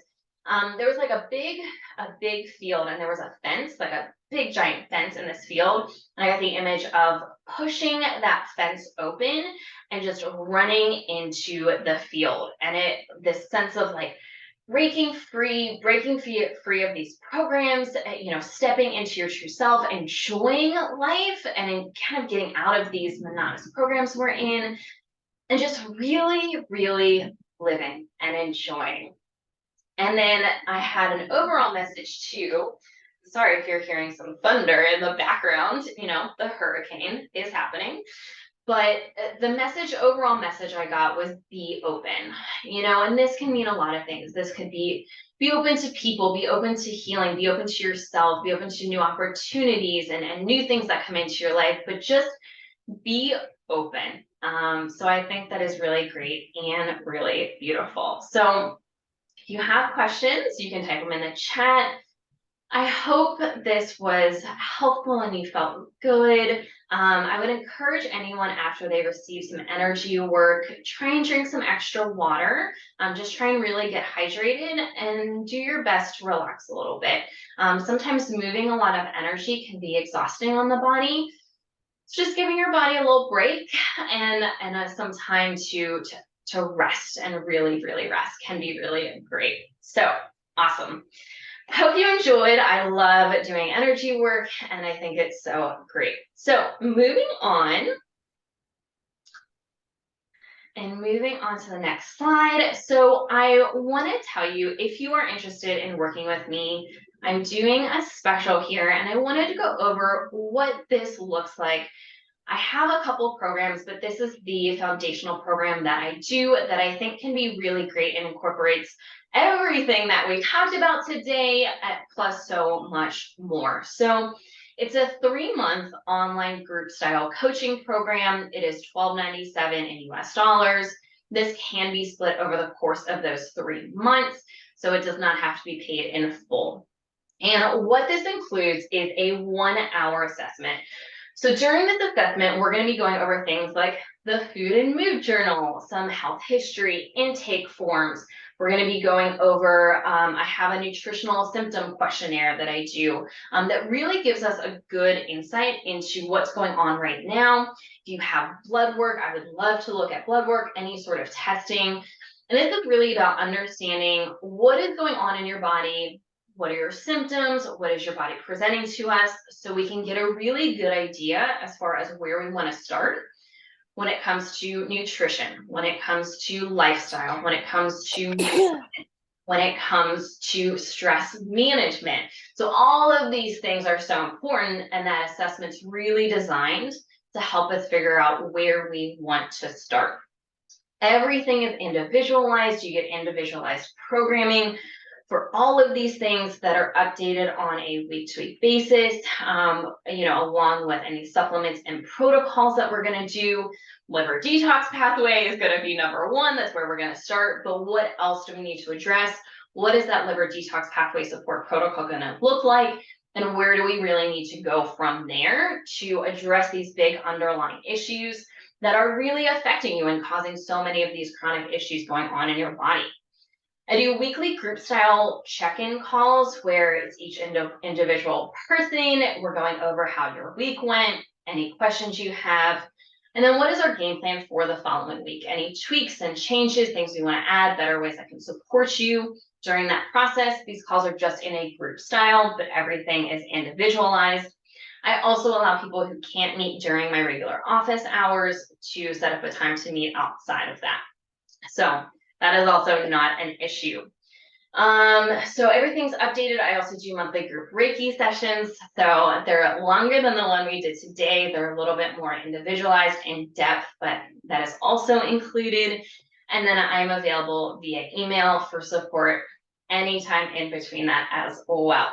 there was like a big field, and there was a fence, like a big giant fence in this field. And I got the image of pushing that fence open and just running into the field. And this sense of like breaking free of these programs, stepping into your true self, enjoying life, and kind of getting out of these monotonous programs we're in, and just really, really living and enjoying. And then I had an overall message too. Sorry if you're hearing some thunder in the background, the hurricane is happening. But the overall message I got was be open, and this can mean a lot of things. This could be open to people, be open to healing, be open to yourself, be open to new opportunities and new things that come into your life, but just be open. So I think that is really great and really beautiful. So if you have questions, you can type them in the chat. I hope this was helpful and you felt good. I would encourage anyone after they receive some energy work, try and drink some extra water. Just try and really get hydrated and do your best to relax a little bit. Sometimes moving a lot of energy can be exhausting on the body. It's just giving your body a little break and some time to rest, and really, really rest can be really great. So awesome. Hope you enjoyed. I love doing energy work, and I think it's so great. So moving on to the next slide. So I want to tell you, if you are interested in working with me, I'm doing a special here, and I wanted to go over what this looks like. I have a couple programs, but this is the foundational program that I do that I think can be really great and incorporates everything that we talked about today, plus so much more. So it's a 3-month online group style coaching program. It is $12.97 in US dollars. This can be split over the course of those 3 months, so it does not have to be paid in full. And what this includes is a 1-hour assessment. So during this assessment, we're going to be going over things like the food and mood journal, some health history, intake forms. We're going to be going over, I have a nutritional symptom questionnaire that I do that really gives us a good insight into what's going on right now. If you have blood work, I would love to look at blood work, any sort of testing. And this is really about understanding what is going on in your body. What are your symptoms? What is your body presenting to us? So we can get a really good idea as far as where we want to start when it comes to nutrition, when it comes to lifestyle, when it comes to when it comes to stress management. So all of these things are so important, and that assessment's really designed to help us figure out where we want to start. Everything is individualized. You get individualized programming for all of these things that are updated on a week-to-week basis, along with any supplements and protocols that we're going to do. Liver detox pathway is going to be number 1. That's where we're going to start. But what else do we need to address? What is that liver detox pathway support protocol going to look like? And where do we really need to go from there to address these big underlying issues that are really affecting you and causing so many of these chronic issues going on in your body? I do weekly group style check-in calls where it's each individual person. We're going over how your week went, any questions you have, and then what is our game plan for the following week? Any tweaks and changes, things we want to add, better ways that can support you during that process. These calls are just in a group style, but everything is individualized. I also allow people who can't meet during my regular office hours to set up a time to meet outside of that. So that is also not an issue. So everything's updated. I also do monthly group Reiki sessions. So they're longer than the one we did today. They're a little bit more individualized in depth, but that is also included. And then I'm available via email for support anytime in between that as well.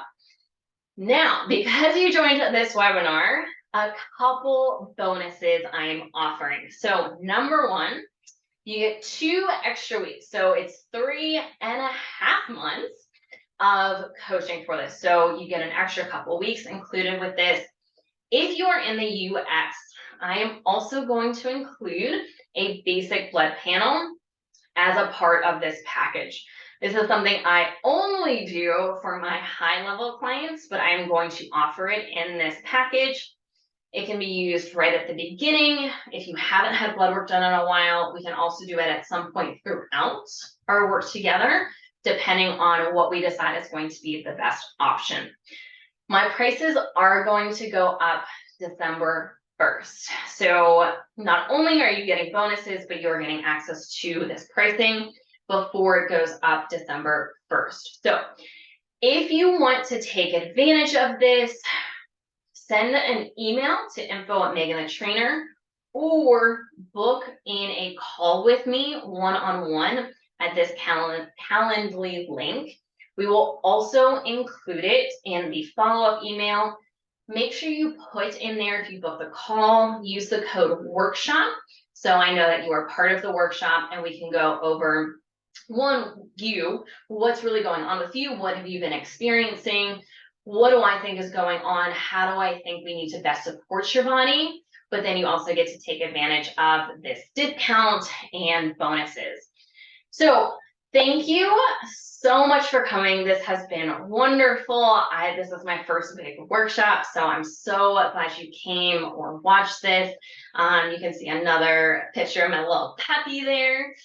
Now, because you joined this webinar, a couple bonuses I am offering. So number one, you get 2 extra weeks. So it's 3.5 months of coaching for this. So you get an extra couple weeks included with this. If you're in the US, I am also going to include a basic blood panel as a part of this package. This is something I only do for my high level clients, but I'm going to offer it in this package. It can be used right at the beginning. If you haven't had blood work done in a while, we can also do it at some point throughout our work together, depending on what we decide is going to be the best option. My prices are going to go up December 1st. So not only are you getting bonuses, but you're getting access to this pricing before it goes up December 1st. So if you want to take advantage of this, send an email to info@MeganTheTrainer or book in a call with me one-on-one at this Calendly link. We will also include it in the follow-up email. Make sure you put in there, if you book the call, use the code workshop. So I know that you are part of the workshop and we can go over what's really going on with you? What have you been experiencing? What do I think is going on? How do I think we need to best support your body? But then you also get to take advantage of this discount and bonuses. So thank you so much for coming. This has been wonderful. This is my first big workshop, so I'm so glad you came or watched this. You can see another picture of my little puppy there.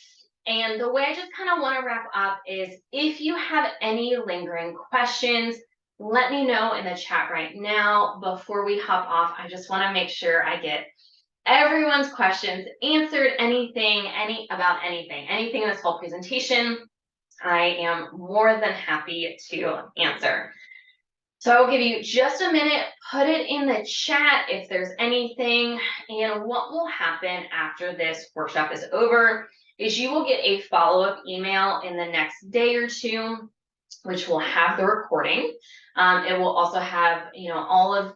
And the way I just kind of want to wrap up is if you have any lingering questions, let me know in the chat right now. Before we hop off, I just want to make sure I get everyone's questions answered. Anything in this whole presentation, I am more than happy to answer. So I'll give you just a minute, put it in the chat if there's anything. And what will happen after this workshop is over is you will get a follow-up email in the next day or two, which will have the recording. It will also have,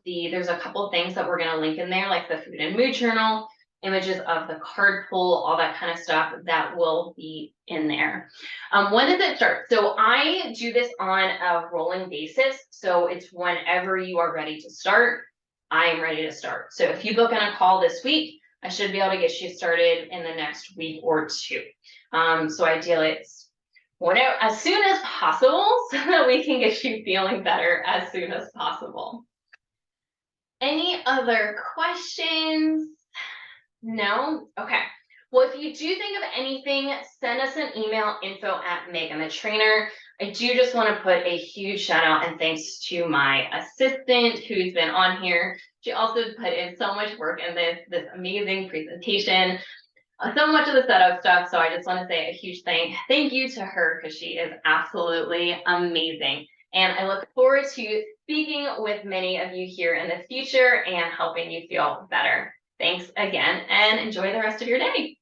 there's a couple things that we're going to link in there, like the food and mood journal, images of the card pull, all that kind of stuff that will be in there. When does it start? So I do this on a rolling basis. So it's whenever you are ready to start, I am ready to start. So if you book in a call this week, I should be able to get you started in the next week or two. So ideally it's as soon as possible so that we can get you feeling better as soon as possible. Any other questions? No? Okay. Well, if you do think of anything, send us an email, info@MeganTheTrainer. I do just want to put a huge shout out and thanks to my assistant who's been on here. She also put in so much work in this amazing presentation, so much of the setup stuff. So I just want to say a huge thank you to her because she is absolutely amazing. And I look forward to speaking with many of you here in the future and helping you feel better. Thanks again and enjoy the rest of your day.